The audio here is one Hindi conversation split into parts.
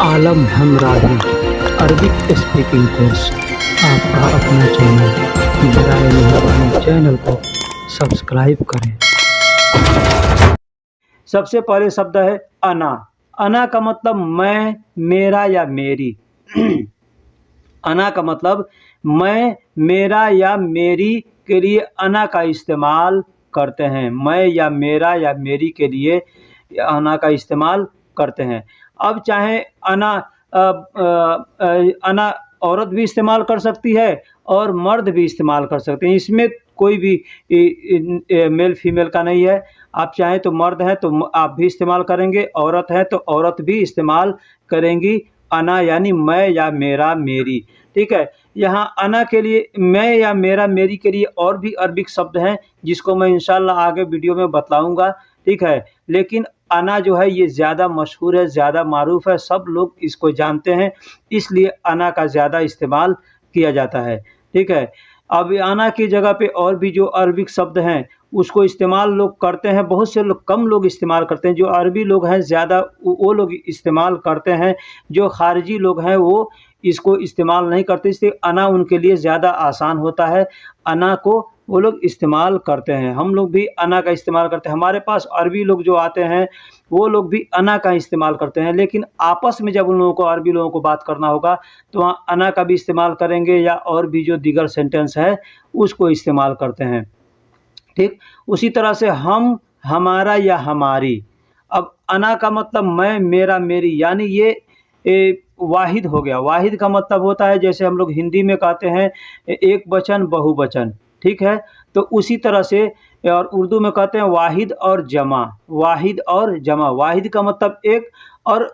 आलम हमराही अरबिक स्पीकिंग कोर्स आपका अपना चैनल। बराए मेहरबानी चैनल को सब्सक्राइब करें। सबसे पहले शब्द है अना। अना का मतलब मैं, मेरा या मेरी। अना का मतलब मैं, मेरा या मेरी के लिए अना का इस्तेमाल करते हैं। मैं या मेरा या मेरी के लिए अना का इस्तेमाल करते हैं। अब चाहे अना अना औरत भी इस्तेमाल कर सकती है और मर्द भी इस्तेमाल कर सकते हैं। इसमें कोई भी मेल फीमेल का नहीं है। आप चाहें तो मर्द हैं तो आप भी इस्तेमाल करेंगे, औरत है तो औरत भी इस्तेमाल करेंगी अना, यानी मैं या मेरा मेरी। ठीक है। यहाँ अना के लिए, मैं या मेरा मेरी के लिए और भी अरबिक शब्द हैं जिसको मैं इंशाल्लाह आगे वीडियो में बतलाऊंगा। ठीक है। लेकिन अना जो है ये ज़्यादा मशहूर है, ज़्यादा मारूफ है, सब लोग इसको जानते हैं, इसलिए अना का ज़्यादा इस्तेमाल किया जाता है। ठीक है। अब अना की जगह पे और भी जो अरबिक शब्द हैं उसको इस्तेमाल लोग करते हैं। बहुत से लोग, कम लोग इस्तेमाल करते हैं। जो अरबी लोग हैं ज़्यादा वो लोग इस्तेमाल करते हैं। जो खारजी लोग हैं वो इसको इस्तेमाल नहीं करते, इसलिए अना उनके लिए ज़्यादा आसान होता है। अना को वो लोग इस्तेमाल करते हैं। हम लोग भी अना का इस्तेमाल करते हैं। हमारे पास अरबी लोग जो आते हैं वो लोग भी अना का इस्तेमाल करते हैं, लेकिन आपस में जब उन लोगों को, अरबी लोगों को बात करना होगा तो वहाँ अना का भी इस्तेमाल करेंगे या और भी जो दीगर सेंटेंस है उसको इस्तेमाल करते हैं। ठीक। उसी तरह से हम, हमारा या हमारी। अब अना का मतलब मैं, मेरा, मेरी, यानी ये वाहिद हो गया। वाहिद का मतलब होता है जैसे हम लोग हिंदी में कहते हैं एक वचन बहुवचन। ठीक है। तो उसी तरह से और उर्दू में कहते हैं वाहिद और जमा। वाहिद और जमा। वाहिद का मतलब एक और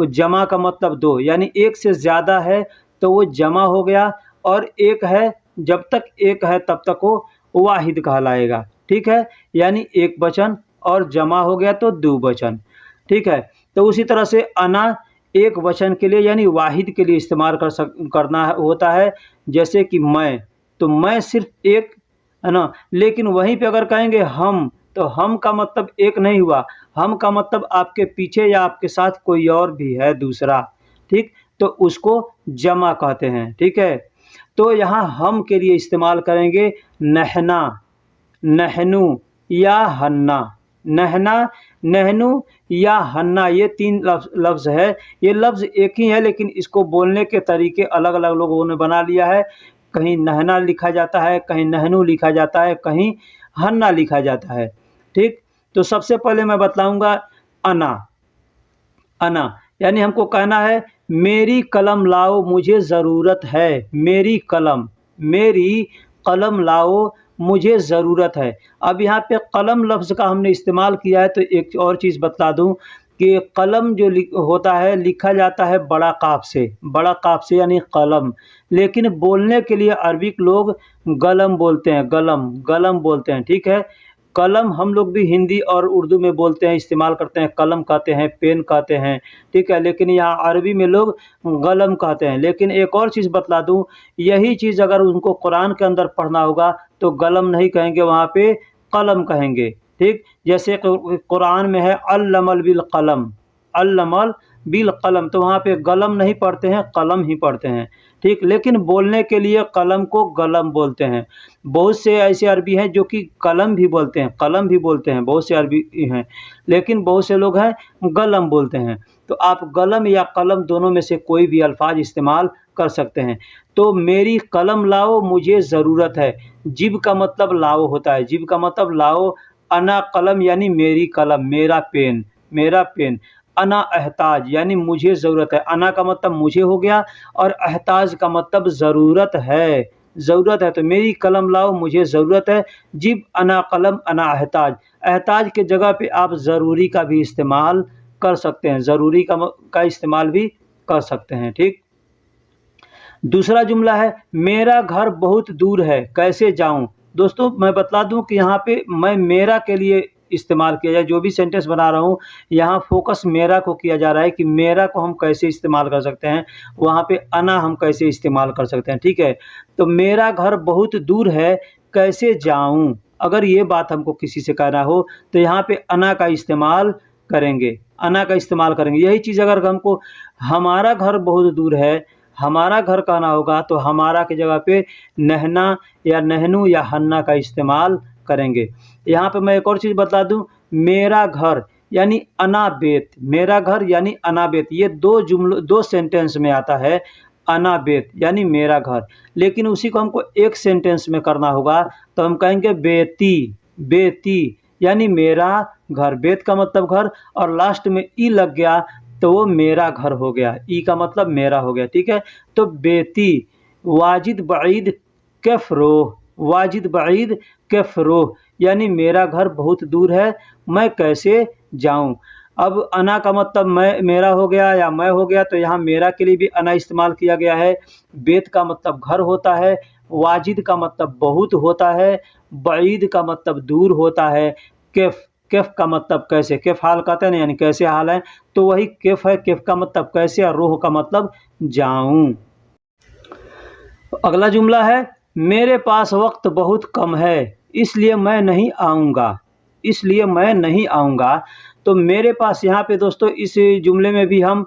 जमा का मतलब दो, यानी एक से ज़्यादा है तो वो जमा हो गया, और एक है, जब तक एक है तब तक वो वाहिद कहलाएगा। ठीक है। यानी एक वचन और जमा हो गया तो दो वचन। ठीक है। तो उसी तरह से अना एक वचन के लिए यानी वाहिद के लिए इस्तेमाल करना होता है। जैसे कि मैं, तो मैं सिर्फ एक है ना। लेकिन वहीं पे अगर कहेंगे हम, तो हम का मतलब एक नहीं हुआ। हम का मतलब आपके पीछे या आपके साथ कोई और भी है दूसरा। ठीक। तो उसको जमा कहते हैं। ठीक है। तो यहाँ हम के लिए इस्तेमाल करेंगे नहना, नहनू या हन्ना। नहना, नहनू या हन्ना, ये तीन लफ्ज़ है। ये लफ्ज़ एक ही है लेकिन इसको बोलने के तरीके अलग अलग लोगों ने बना लिया है। कहीं नहना लिखा जाता है, कहीं नहनू लिखा जाता है, कहीं हन्ना लिखा जाता है। ठीक। तो सबसे पहले मैं बतलाऊंगा अना। अना यानी हमको कहना है मेरी कलम लाओ मुझे ज़रूरत है। मेरी कलम, मेरी कलम लाओ मुझे ज़रूरत है। अब यहाँ पे कलम लफ्ज़ का हमने इस्तेमाल किया है तो एक और चीज़ बतला दूँ कि कलम जो होता है लिखा जाता है बड़ा काफ से। बड़ा काफ से यानी कलम, लेकिन बोलने के लिए अरबिक लोग गलम बोलते हैं। गलम, गलम बोलते हैं। ठीक है। कलम हम लोग भी हिंदी और उर्दू में बोलते हैं, इस्तेमाल करते हैं। कलम कहते हैं, पेन कहते हैं। ठीक है। लेकिन यहाँ अरबी में लोग गलम कहते हैं। लेकिन एक और चीज़ बतला दूँ, यही चीज़ अगर उनको कुरान के अंदर पढ़ना होगा तो गलम नहीं कहेंगे, वहाँ पे कलम कहेंगे। ठीक। जैसे कुरान में है अल्लमल बिल कलम, अल्लमल बिल कलम, तो वहाँ पे गलम नहीं पढ़ते हैं, कलम ही पढ़ते हैं। ठीक। लेकिन बोलने के लिए कलम को गलम बोलते हैं। बहुत से ऐसे अरबी हैं जो कि कलम भी बोलते हैं, कलम भी बोलते हैं। बहुत से अरबी हैं, लेकिन बहुत से लोग हैं गलम बोलते हैं। तो आप गलम या कलम दोनों में से कोई भी अल्फाज इस्तेमाल कर सकते हैं। तो मेरी कलम लाओ मुझे ज़रूरत है। जिब का मतलब लाओ होता है। जिब का मतलब लाओ। अना कलम यानी मेरी कलम, मेरा पेन, मेरा पेन। अना अहताज यानी मुझे ज़रूरत है। अना का मतलब मुझे हो गया और अहताज का मतलब ज़रूरत है। ज़रूरत है तो मेरी कलम लाओ मुझे ज़रूरत है। जिब अना कलम अना अहताज। अहताज के जगह पे आप ज़रूरी का भी इस्तेमाल कर सकते हैं। ज़रूरी का इस्तेमाल भी कर सकते हैं। ठीक। दूसरा जुमला है मेरा घर बहुत दूर है कैसे जाऊं। दोस्तों मैं बतला दूं कि यहाँ पे मैं मेरा के लिए इस्तेमाल किया जाए। जो भी सेंटेंस बना रहा हूँ यहाँ फोकस मेरा को किया जा रहा है कि मेरा को हम कैसे इस्तेमाल कर सकते हैं, वहाँ पे अना हम कैसे इस्तेमाल कर सकते हैं। ठीक है। तो मेरा घर बहुत दूर है कैसे जाऊँ, अगर ये बात हमको किसी से कहना हो तो यहाँ पे अना का इस्तेमाल करेंगे, अना का इस्तेमाल करेंगे। यही चीज़ अगर हमको हमारा घर बहुत दूर है, हमारा घर कहना होगा तो हमारा की जगह पे नहना या नहनू या हन्ना का इस्तेमाल करेंगे। यहाँ पे मैं एक और चीज़ बता दूँ, मेरा घर यानी अनाबेत, मेरा घर यानी अनाबेत, ये दो सेंटेंस में आता है। अनाबेत यानी मेरा घर, लेकिन उसी को हमको एक सेंटेंस में करना होगा तो हम कहेंगे बेती, बेती यानी मेरा घर। बेत का मतलब घर और लास्ट में ई लग गया तो वो मेरा घर हो गया, ई का मतलब मेरा हो गया, ठीक है। तो बेती वाजिद बईद कैफरोह, वाजिद बईद कैफरोह यानी मेरा घर बहुत दूर है, मैं कैसे जाऊं। अब अना का मतलब मेरा हो गया या मैं हो गया, तो यहाँ मेरा के लिए भी अना इस्तेमाल किया गया है। बेत का मतलब घर होता है, वाजिद का मतलब बहुत होता है, बईद का मतलब दूर होता है, कैफ, कैफ का मतलब कैसे, कैफ हाल कहते हैं ना, यानी कैसे हाल है, तो वही कैफ है। कैफ का मतलब कैसे और रोह का मतलब जाऊं। अगला जुमला है, मेरे पास वक्त बहुत कम है इसलिए मैं नहीं आऊँगा, इसलिए मैं नहीं आऊँगा। तो मेरे पास यहाँ पे दोस्तों इस जुमले में भी हम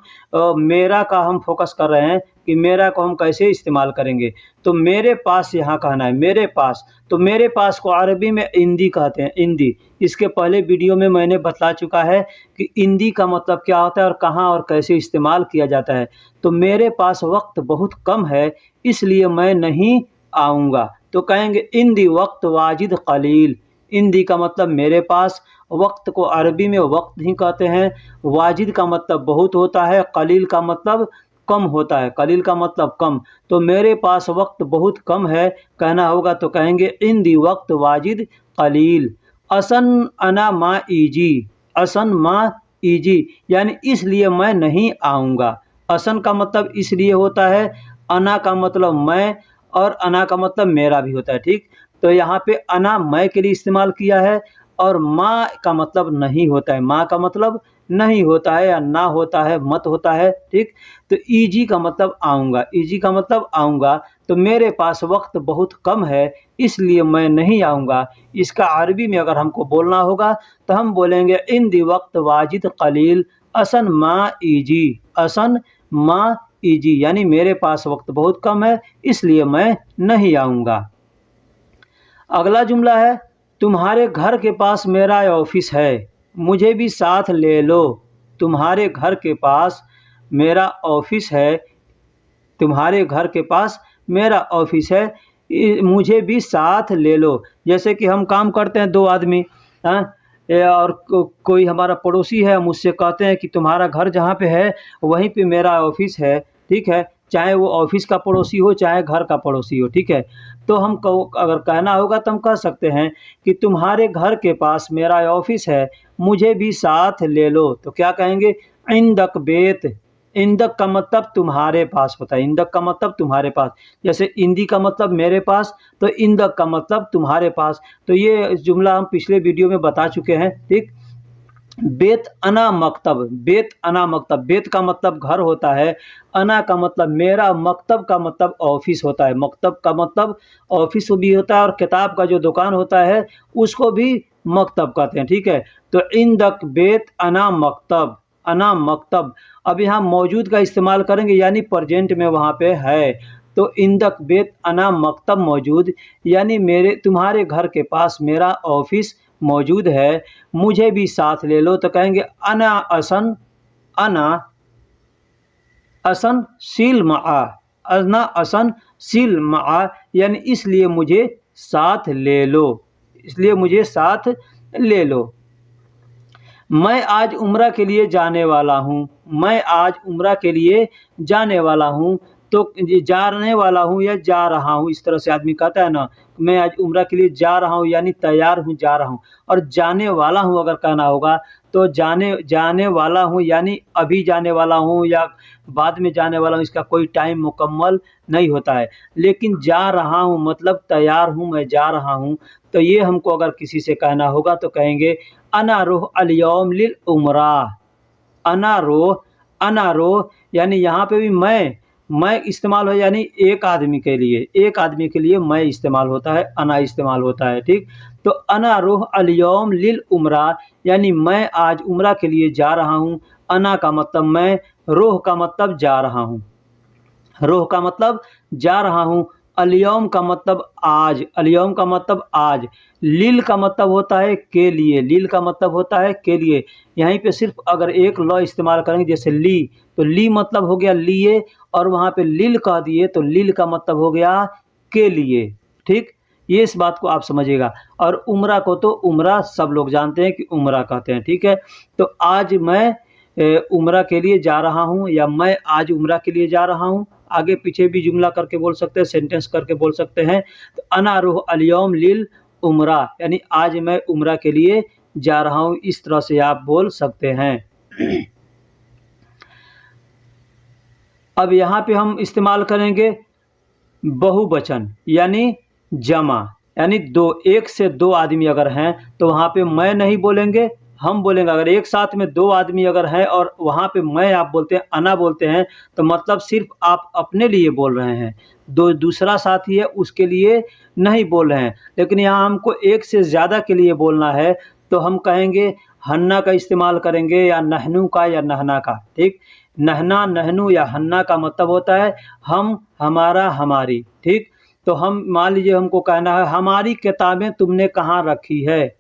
मेरा का हम फोकस कर रहे हैं कि मेरा को हम कैसे इस्तेमाल करेंगे। तो मेरे पास यहाँ कहना है, मेरे पास। तो मेरे पास को अरबी में इंदी कहते हैं, इंदी। इसके पहले वीडियो में मैंने बता चुका है कि इंदी का मतलब क्या होता है और कहाँ और कैसे इस्तेमाल किया जाता है। तो मेरे पास वक्त बहुत कम है इसलिए मैं नहीं आऊँगा, तो कहेंगे इंदी वक्त वाजिद कलील। इंदी का मतलब मेरे पास, वक्त को अरबी में वक्त ही कहते हैं, वाजिद का मतलब बहुत होता है, कलील का मतलब कम होता है, कलील का मतलब कम। तो मेरे पास वक्त बहुत कम है कहना होगा तो कहेंगे इंदी वक्त वाजिद कलील। असन अना मा ईजी, असन मा ईजी यानी इसलिए मैं नहीं आऊँगा। असन का मतलब इसलिए होता है, अना का मतलब मैं और अना का मतलब मेरा भी होता है, ठीक। तो यहाँ पे अना मैं के लिए इस्तेमाल किया है और माँ का मतलब नहीं होता है, माँ का मतलब नहीं होता है या ना होता है, मत होता है, ठीक। तो ईजी का मतलब आऊँगा, ईजी का मतलब आऊँगा। तो मेरे पास वक्त बहुत कम है इसलिए मैं नहीं आऊँगा। इसका अरबी में अगर हमको बोलना होगा तो हम बोलेंगे इन दी वक्त वाजिद कलील असन माँ ईजी, असन माँ ईजी यानी मेरे पास वक्त बहुत कम है इसलिए मैं नहीं आऊँगा। अगला जुमला है, तुम्हारे घर के पास मेरा ऑफिस है, मुझे भी साथ ले लो। तुम्हारे घर के पास मेरा ऑफिस है, तुम्हारे घर के पास मेरा ऑफिस है, मुझे भी साथ ले लो। जैसे कि हम काम करते हैं दो आदमी, और कोई हमारा पड़ोसी है, मुझसे कहते हैं कि तुम्हारा घर जहाँ पे है वहीं पे मेरा ऑफिस है, ठीक है। चाहे वो ऑफिस का पड़ोसी हो चाहे घर का पड़ोसी हो, ठीक है। तो हम अगर कहना होगा तो हम कह सकते हैं कि तुम्हारे घर के पास मेरा ऑफिस है, मुझे भी साथ ले लो। तो क्या कहेंगे, इंदक बेत। इंदक का मतलब तुम्हारे पास होता है, इंदक का मतलब तुम्हारे पास। जैसे इंदी का मतलब मेरे पास, तो इंदक का मतलब तुम्हारे पास। तो ये जुमला हम पिछले वीडियो में बता चुके हैं, ठीक। बेत अना मकतब, बेत अना मकतब, बेत का मतलब घर होता है, अना का मतलब मेरा, मकतब का मतलब ऑफिस होता है, मकतब का मतलब ऑफिस भी होता है और किताब का जो दुकान होता है उसको भी मकतब कहते हैं, ठीक है। तो इंदक बेत अना मकतब, अना मकतब। अब यहाँ मौजूद का इस्तेमाल करेंगे यानी प्रेजेंट में वहाँ पे है। तो इंदक बेत अना मकतब मौजूद यानी मेरे, तुम्हारे घर के पास मेरा ऑफिस मौजूद है, मुझे भी साथ ले लो। तो कहेंगे अना असन, अना असन सील मा, अना असन सील मा यानी इसलिए मुझे साथ ले लो, इसलिए मुझे साथ ले लो। मैं आज उम्रा के लिए जाने वाला हूँ, मैं आज उम्रा के लिए जाने वाला हूँ। तो जाने वाला हूँ या जा रहा हूँ, इस तरह से आदमी कहता है ना, मैं आज उम्रा के लिए जा रहा हूँ यानी तैयार हूँ, जा रहा हूँ। और जाने वाला हूँ अगर कहना होगा तो जाने वाला हूँ यानी अभी जाने वाला हूँ या बाद में जाने वाला हूँ, इसका कोई टाइम मुकम्मल नहीं होता है। लेकिन जा रहा हूँ मतलब तैयार हूँ, मैं जा रहा हूँ। तो ये हमको अगर किसी से कहना होगा तो कहेंगे अना रोह अल-यौम लिल उमरा। अना रोह यानी यहाँ पे भी मैं इस्तेमाल हो यानी एक आदमी के लिए, एक आदमी के लिए मैं इस्तेमाल होता है, अना इस्तेमाल होता है, ठीक। तो अना रोह अल-यौम लिल उम्रा, यानी मैं आज उम्रा के लिए जा रहा हूँ। अना का मतलब मैं, रोह का मतलब जा रहा हूँ, रोह का मतलब जा रहा हूँ, अल-यौम का मतलब आज, अल-यौम का मतलब आज, लिल का मतलब होता है के लिए, लिल का मतलब होता है के लिए। यहीं पे सिर्फ अगर एक लॉ इस्तेमाल करेंगे जैसे ली, तो ली मतलब हो गया लिए, और वहाँ पे लिल कह दिए तो लिल का मतलब हो गया के लिए। ठीक, ये इस बात को आप समझिएगा। और उम्रा को तो उम्रा सब लोग जानते हैं कि उम्रा कहते हैं। ठीक है, तो आज मैं उम्रा के लिए जा रहा हूँ, या मैं आज उम्रा के लिए जा रहा हूँ। आगे पीछे भी जुमला करके बोल सकते हैं, सेंटेंस करके बोल सकते हैं। तो अना रूह अल-यौम लिल उम्रा, यानी आज मैं उम्रा के लिए जा रहा हूँ, इस तरह से आप बोल सकते हैं। अब यहाँ पे हम इस्तेमाल करेंगे बहुवचन यानी जमा, यानी दो, एक से दो आदमी अगर हैं तो वहाँ पे मैं नहीं बोलेंगे, हम बोलेंगे। अगर एक साथ में दो आदमी अगर हैं और वहाँ पे मैं आप बोलते हैं, अना बोलते हैं, तो मतलब सिर्फ आप अपने लिए बोल रहे हैं, दूसरा साथी है उसके लिए नहीं बोल रहे हैं। लेकिन यहाँ हमको एक से ज़्यादा के लिए बोलना है, तो हम कहेंगे हन्ना का इस्तेमाल करेंगे, या नहनू का, या नहना का। ठीक, नहना, नहनू या हन्ना का मतलब होता है हम, हमारा, हमारी। ठीक, तो हम मान लीजिए हमको कहना है हमारी किताबें तुमने कहाँ रखी है,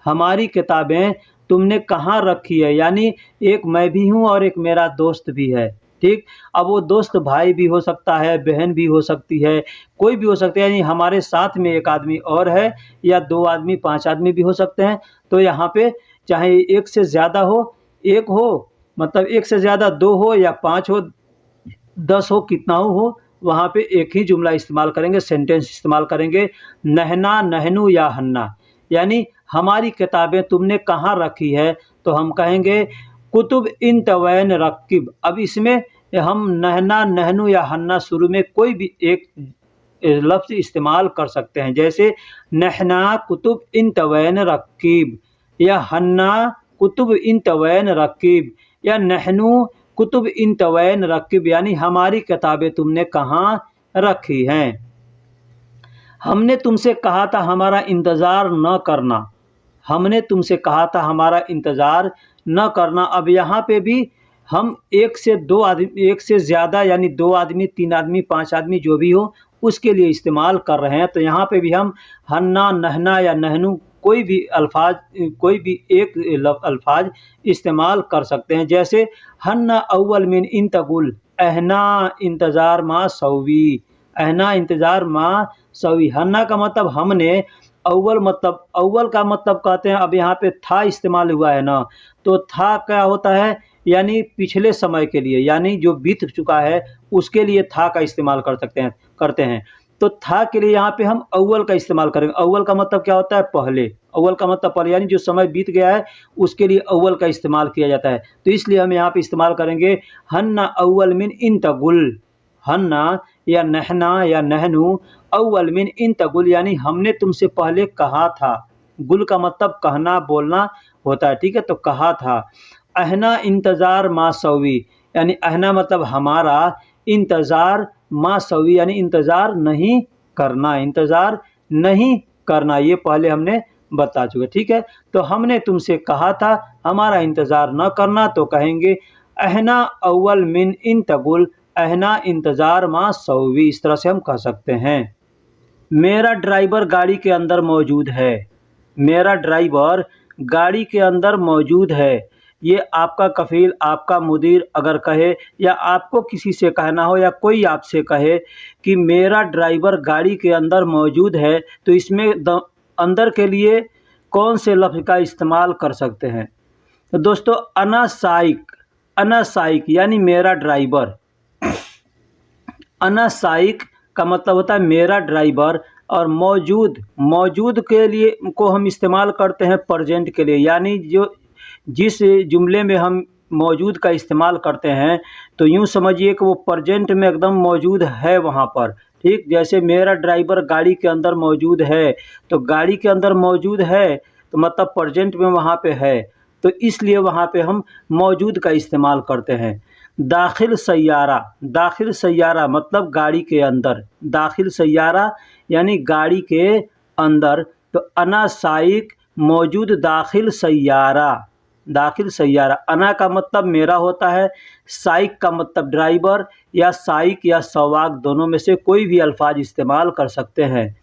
हमारी किताबें तुमने कहाँ रखी है, यानी एक मैं भी हूँ और एक मेरा दोस्त भी है। ठीक, अब वो दोस्त भाई भी हो सकता है, बहन भी हो सकती है, कोई भी हो सकता है, यानी हमारे साथ में एक आदमी और है, या दो आदमी, पांच आदमी भी हो सकते हैं। तो यहाँ पे चाहे एक से ज़्यादा हो, एक हो मतलब एक से ज़्यादा, दो हो या पाँच हो, 10 हो, कितना हो, वहाँ पे एक ही जुमला इस्तेमाल करेंगे, सेंटेंस इस्तेमाल करेंगे, नहना, नहनू या हन्ना, यानी हमारी किताबें तुमने कहाँ रखी है, तो हम कहेंगे कुतुब इन तवैन रक्किब। अब इसमें हम नहना, नहनू या हन्ना शुरू में कोई भी एक लफ्ज़ इस्तेमाल कर सकते हैं, जैसे नहना कुतुब इन तवैन रक्किब, या हन्ना कुतुब इन तवैन रक्किब, या नहनू कुतुब इन तवैन रक्किब, यानी हमारी किताबें तुमने कहाँ रखी हैं। हमने तुमसे कहा था हमारा इंतज़ार न करना, हमने तुमसे कहा था हमारा इंतज़ार न करना। अब यहाँ पे भी हम एक से दो आदमी, एक से ज़्यादा यानी दो आदमी, तीन आदमी, पांच आदमी जो भी हो उसके लिए इस्तेमाल कर रहे हैं। तो यहाँ पे भी हम हन्ना, नहना या नहनू कोई भी अल्फाज, कोई भी एक अल्फाज इस्तेमाल कर सकते हैं। जैसे हन्ना अव्वल मिन इन तगुल अहना इंतज़ार मा सवी, अहना इंतज़ार मा सवी। हन्ना का मतलब हमने, अव्वल मतलब, अव्वल का मतलब कहते हैं, अब यहाँ पे था इस्तेमाल हुआ है ना, तो था क्या होता है, यानी पिछले समय के लिए, यानी जो बीत चुका है उसके लिए था का इस्तेमाल कर सकते हैं, करते हैं। तो था के लिए यहाँ पे हम अव्वल का इस्तेमाल करेंगे। अव्वल का मतलब क्या होता है, पहले, अव्वल का मतलब पहले, यानी जो समय बीत गया है उसके लिए अव्वल का इस्तेमाल किया जाता है। तो इसलिए हम यहाँ पे इस्तेमाल करेंगे हन्ना अव्वल मिन इन तगुल, हन्ना या नहना या नहनू अव्वल मिन इन तगुल, यानी हमने तुमसे पहले कहा था। गुल का मतलब कहना, बोलना होता है। ठीक है, तो कहा था। अहना इंतज़ार मा सवी, यानी अहना मतलब हमारा, इंतज़ार मा सवी यानी इंतज़ार नहीं करना, इंतज़ार नहीं करना, ये पहले हमने बता चुके। ठीक है, तो हमने तुमसे कहा था हमारा इंतज़ार न करना, तो कहेंगे अहना अव्वल मिन इन तगुल अहना इंतज़ार मा सवी, इस तरह से हम कह सकते हैं। मेरा ड्राइवर गाड़ी के अंदर मौजूद है, मेरा ड्राइवर गाड़ी के अंदर मौजूद है। ये आपका कफ़ील, आपका मुदीर अगर कहे, या आपको किसी से कहना हो, या कोई आपसे कहे कि मेरा ड्राइवर गाड़ी के अंदर मौजूद है, तो इसमें अंदर के लिए कौन से लफ्ज़ का इस्तेमाल कर सकते हैं। तो दोस्तों अना साइक, अना साइक यानी मेरा ड्राइवर, अना साइक का मतलब होता है मेरा ड्राइवर। और मौजूद, मौजूद के लिए को हम इस्तेमाल करते हैं प्रेजेंट के लिए, यानी जो जिस जुमले में हम मौजूद का इस्तेमाल करते हैं, तो यूँ समझिए कि वो प्रेजेंट में एकदम मौजूद है वहाँ पर। ठीक, जैसे मेरा ड्राइवर गाड़ी के अंदर मौजूद है, तो गाड़ी के अंदर मौजूद है तो मतलब प्रेजेंट में वहाँ पे है, तो इसलिए वहाँ पे हम मौजूद का इस्तेमाल करते हैं। दाखिल सैयारा, दाखिल सैयारा मतलब गाड़ी के अंदर, दाखिल सैयारा यानी गाड़ी के अंदर। तो अना साइक मौजूद दाखिल सैयारा, दाखिल सैयारा। अना का मतलब मेरा होता है, साइक का मतलब ड्राइवर या साइक या सवाक, दोनों में से कोई भी अल्फाज इस्तेमाल कर सकते हैं।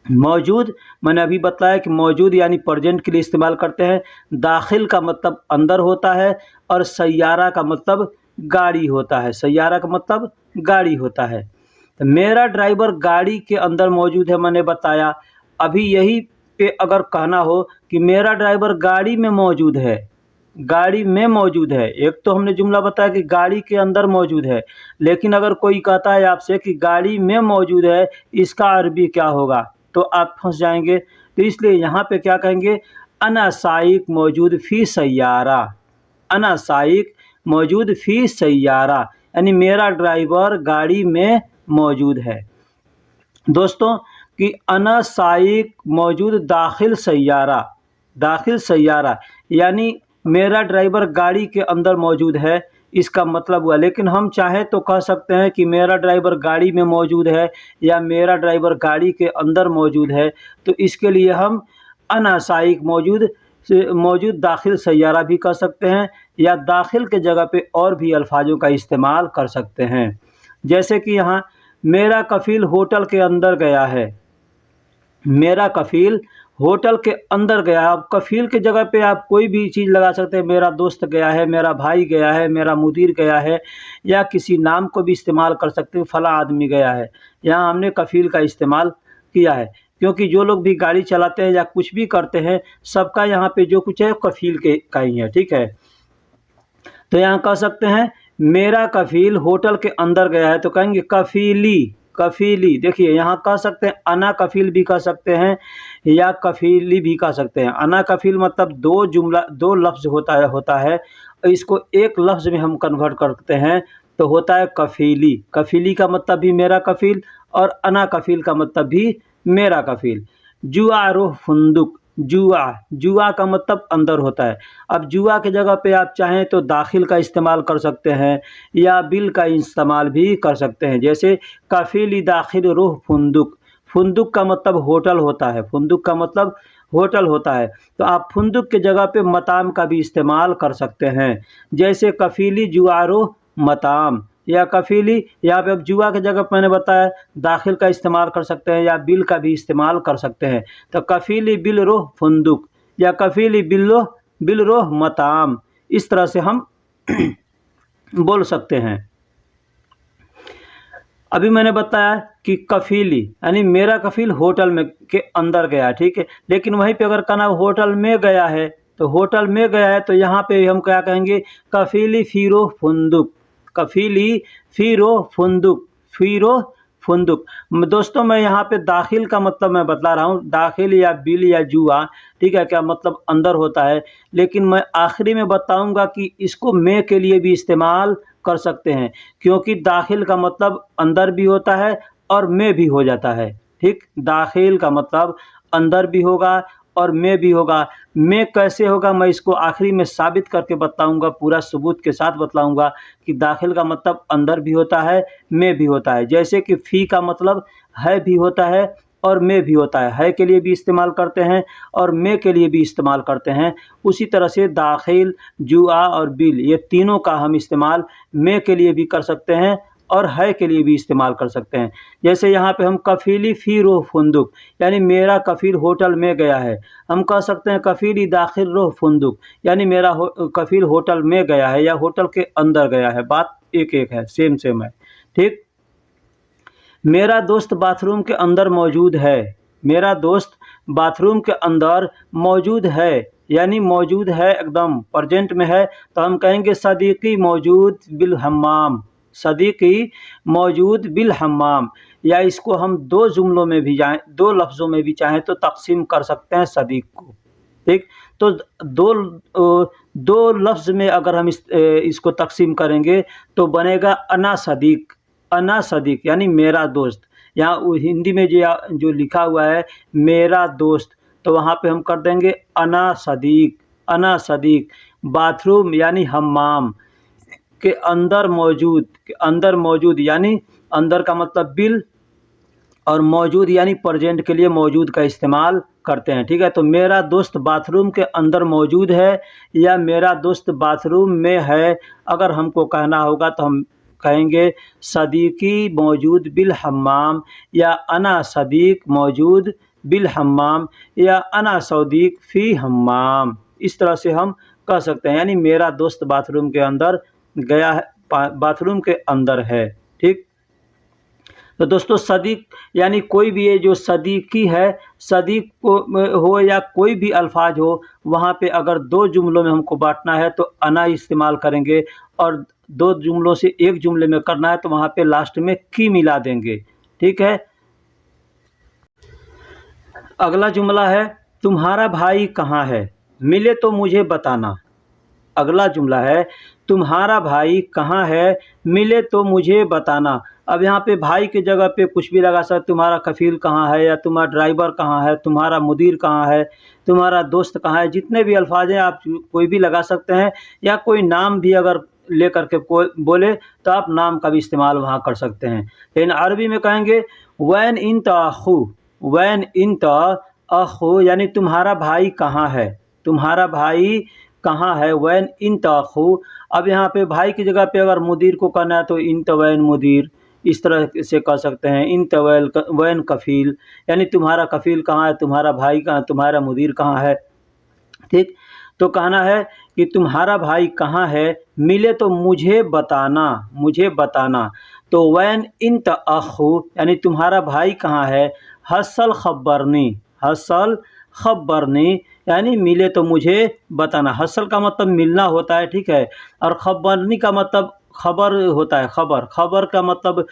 मौजूद मैंने अभी बताया कि मौजूद यानी प्रेजेंट के लिए इस्तेमाल करते हैं। दाखिल का मतलब अंदर होता है और सैयारा का मतलब गाड़ी होता है, सैयारा का मतलब गाड़ी होता है। तो मेरा ड्राइवर गाड़ी के अंदर मौजूद है, मैंने बताया। अभी यही पे अगर कहना हो कि मेरा ड्राइवर गाड़ी में मौजूद है, गाड़ी में मौजूद है, एक तो हमने जुमला बताया कि गाड़ी के अंदर मौजूद है, लेकिन अगर कोई कहता है आपसे कि गाड़ी में मौजूद है, इसका अरबी क्या होगा, तो आप फंस जाएंगे। तो इसलिए यहाँ पे क्या कहेंगे, अना साइक मौजूद फ़ी सैयारा, अना साइक मौजूद फ़ी सैयारा, यानी मेरा ड्राइवर गाड़ी में मौजूद है। दोस्तों कि अना साइक मौजूद दाखिल सैयारा, दाखिल सैयारा यानी मेरा ड्राइवर गाड़ी के अंदर मौजूद है, इसका मतलब हुआ। लेकिन हम चाहें तो कह सकते हैं कि मेरा ड्राइवर गाड़ी में मौजूद है या मेरा ड्राइवर गाड़ी के अंदर मौजूद है। तो इसके लिए हम अना साइक मौजूद दाखिल सैयारा भी कह सकते हैं, या दाखिल के जगह पे और भी अल्फाजों का इस्तेमाल कर सकते हैं। जैसे कि यहाँ मेरा कफ़ील होटल के अंदर गया है, मेरा कफ़ील होटल के अंदर गया। अब कफ़ील के जगह पे आप कोई भी चीज़ लगा सकते हैं, मेरा दोस्त गया है, मेरा भाई गया है, मेरा मुदीर गया है, या किसी नाम को भी इस्तेमाल कर सकते हैं, फ़लाँ आदमी गया है। यहाँ हमने कफ़ील का इस्तेमाल किया है, क्योंकि जो लोग भी गाड़ी चलाते हैं या कुछ भी करते हैं, सबका यहाँ पे जो कुछ है कफ़ील के का ही है, ठीक है। तो यहाँ कह सकते हैं मेरा कफ़ील होटल के अंदर गया है, तो कहेंगे कफ़ीली, कफ़ीली। देखिए यहाँ कह सकते हैं अना कफ़ील भी कह सकते हैं या कफ़ीली भी कह सकते हैं। अना कफ़ील मतलब दो लफ्ज़ होता है, इसको एक लफ्ज़ में हम कन्वर्ट करते हैं तो होता है कफ़ीली। कफ़ीली का मतलब भी मेरा कफ़ील और अना कफ़ील का मतलब भी मेरा कफ़ील। जुआ रोह फुंदुक, जुआ का मतलब अंदर होता है। अब जुआ के जगह पे आप चाहें तो दाखिल का इस्तेमाल कर सकते हैं या बिल का इस्तेमाल भी कर सकते हैं। जैसे कफ़ीली दाखिल रूह फुंदुक, फुंदुक का मतलब होटल होता है, फुंदुक का मतलब होटल होता है। तो आप फुंदुक के जगह पे मताम का भी इस्तेमाल कर सकते हैं। जैसे कफ़ीली जुआरो मताम या कफ़ीली, यहाँ पे अब जुआ की जगह मैंने बताया दाखिल का इस्तेमाल कर सकते हैं या बिल का भी इस्तेमाल कर सकते हैं। तो कफ़ीली बिल रोह फुंदुक या कफ़ीली बिल रोह मताम, इस तरह से हम बोल सकते हैं। अभी मैंने बताया कि कफ़ीली यानी मेरा कफ़ील होटल में के अंदर गया, ठीक है। लेकिन वहीं पे अगर कहना होटल में गया है, तो होटल में गया है तो यहाँ पे हम क्या कहेंगे, कफ़ीली फ़ीरो फुंदुक, कफ़ीली फ़ीरो फुंदुक, फ़ीरो फुंदुक। दोस्तों मैं यहाँ पे दाखिल का मतलब मैं बतला रहा हूँ, दाखिल या बिल या जुआ, ठीक है, क्या मतलब अंदर होता है। लेकिन मैं आखिरी में बताऊँगा कि इसको मैं के लिए भी इस्तेमाल कर सकते हैं, क्योंकि दाखिल का मतलब अंदर भी होता है और में भी हो जाता है, ठीक। दाखिल का मतलब अंदर भी होगा और में भी होगा। में कैसे होगा मैं इसको आखिरी में साबित करके बताऊंगा, पूरा सबूत के साथ बतलाऊंगा कि दाखिल का मतलब अंदर भी होता है, में भी होता है। जैसे कि फ़ी का मतलब है भी होता है और में भी होता है के लिए भी इस्तेमाल करते हैं और में के लिए भी इस्तेमाल करते हैं। उसी तरह से दाखिल, जुआ और बिल, ये तीनों का हम इस्तेमाल में के लिए भी कर सकते हैं और है के लिए भी इस्तेमाल कर सकते हैं। जैसे यहाँ पे हम कफ़ीली फ़ी रोह फुंदुक, यानी मेरा कफ़ील होटल में गया है। हम कह सकते हैं कफ़ीली दाखिल रोह फुंदुक, यानी मेरा कफ़ील होटल में गया है या होटल के अंदर गया है। बात एक है, सेम है, ठीक। मेरा दोस्त बाथरूम के अंदर मौजूद है, मेरा दोस्त बाथरूम के अंदर मौजूद है, यानी मौजूद है एकदम प्रेजेंट में है। तो हम कहेंगे सदीक़ी मौजूद बिल हम्माम, सदीक़ी मौजूद बिल हम्माम। या इसको हम दो जुमलों में भी जाएँ, दो लफ्ज़ों में भी चाहें तो तक़सीम कर सकते हैं सदीक़ को, ठीक। तो दो लफ्ज़ में अगर हम इसको तक़सीम करेंगे तो बनेगा अना सदीक़, अना सदीक़ यानी मेरा दोस्त। यहाँ हिंदी में जो लिखा हुआ है मेरा दोस्त, तो वहाँ पे हम कर देंगे अना सदीक़, अना सदीक़। बाथरूम यानी हम्माम के अंदर मौजूद, के अंदर मौजूद यानी अंदर का मतलब बिल और मौजूद यानी प्रेजेंट के लिए मौजूद का इस्तेमाल करते हैं, ठीक है। तो मेरा दोस्त बाथरूम के अंदर मौजूद है या मेरा दोस्त बाथरूम में है, अगर हमको कहना होगा तो हम कहेंगे सदीकी मौजूद बिल हम्माम, या अना सदीक मौजूद बिल हम्माम, या अना सदीक फ़ी हम्माम। इस तरह से हम कह सकते हैं, यानी मेरा दोस्त बाथरूम के अंदर गया है, बाथरूम के अंदर है, ठीक। तो दोस्तों सदीक यानी कोई भी ये जो सदीकी है, सदीक को हो या कोई भी अल्फाज हो, वहाँ पे अगर दो जुमलों में हमको बांटना है तो अना इस्तेमाल करेंगे, और दो जुमलों से एक जुमले में करना है तो वहाँ पे लास्ट में की मिला देंगे, ठीक है। अगला जुमला है तुम्हारा भाई कहाँ है, मिले तो मुझे बताना। अगला जुमला है तुम्हारा भाई कहाँ है, मिले तो मुझे बताना। अब यहाँ पे भाई की जगह पे कुछ भी लगा सकते, तुम्हारा कफ़ील कहाँ है, या तुम्हारा ड्राइवर कहाँ है, तुम्हारा मुदीर कहाँ है, तुम्हारा दोस्त कहाँ है, जितने भी अल्फाज हैं आप कोई भी लगा सकते हैं, या कोई नाम भी अगर ले करके कोई बोले तो आप नाम का भी इस्तेमाल वहाँ कर सकते हैं। लेकिन अरबी में कहेंगे वैन इन तअखू, वैन इन तअखू यानी तुम्हारा भाई कहाँ है, तुम्हारा भाई कहाँ है, वैन इन तअखू। अब यहाँ पे भाई की जगह पे अगर मुदीर को करना है तो इन तवैन मुदीर, इस तरह से कह सकते हैं। इन तवैल वैन कफ़ील यानी तुम्हारा कफ़ील कहाँ है, तुम्हारा भाई कहाँ, तुम्हारा मुदीर कहाँ है, ठीक। तो कहना है कि तुम्हारा भाई कहाँ है, मिले तो मुझे बताना, मुझे बताना। तो वैन इन तअखू यानी तुम्हारा भाई कहाँ है, हसल खब्बरनी, हसल खब्बरनी यानी मिले तो मुझे बताना। हसल का मतलब मिलना होता है, ठीक है, और खब्बरनी का मतलब खबर होता है, खबर। खबर का मतलब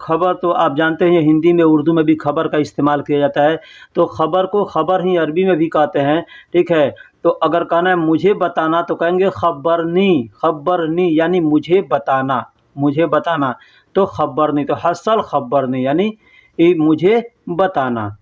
खबर तो आप जानते हैं हिंदी में, उर्दू में भी खबर का इस्तेमाल किया जाता है, तो खबर को खबर ही अरबी में भी कहते हैं, ठीक है। तो अगर कहना है मुझे बताना तो कहेंगे खब्बरनी, खब्बरनी यानी मुझे बताना, मुझे बताना। तो खब्बरनी तो हसल खब्बरनी यानी मुझे बताना।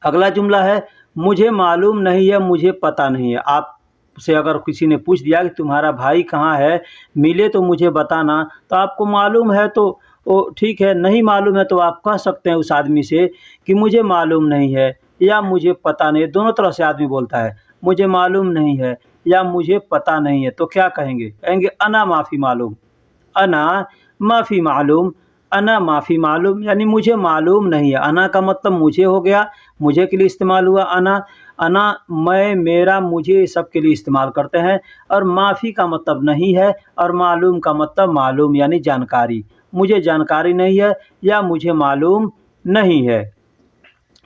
अगला जुमला है मुझे मालूम नहीं है, मुझे पता नहीं है। आपसे अगर किसी ने पूछ दिया कि तुम्हारा भाई कहाँ है, मिले तो मुझे बताना, तो आपको मालूम है तो वो ठीक है, नहीं मालूम है तो आप कह सकते हैं उस आदमी से कि मुझे मालूम नहीं है या मुझे पता नहीं है। दोनों तरह से आदमी बोलता है, मुझे मालूम नहीं है या मुझे पता नहीं है। तो क्या कहेंगे, कहेंगे अना माफ़ी मालूम, अना माफ़ी मालूम, अना माफ़ी मालूम यानी मुझे मालूम नहीं है। अना का मतलब मुझे हो गया, मुझे के लिए इस्तेमाल हुआ अना। अना मैं, मेरा, मुझे सब के लिए इस्तेमाल करते हैं। और माफ़ी का मतलब नहीं है, और मालूम का मतलब मालूम यानी जानकारी। मुझे जानकारी नहीं है या मुझे मालूम नहीं है,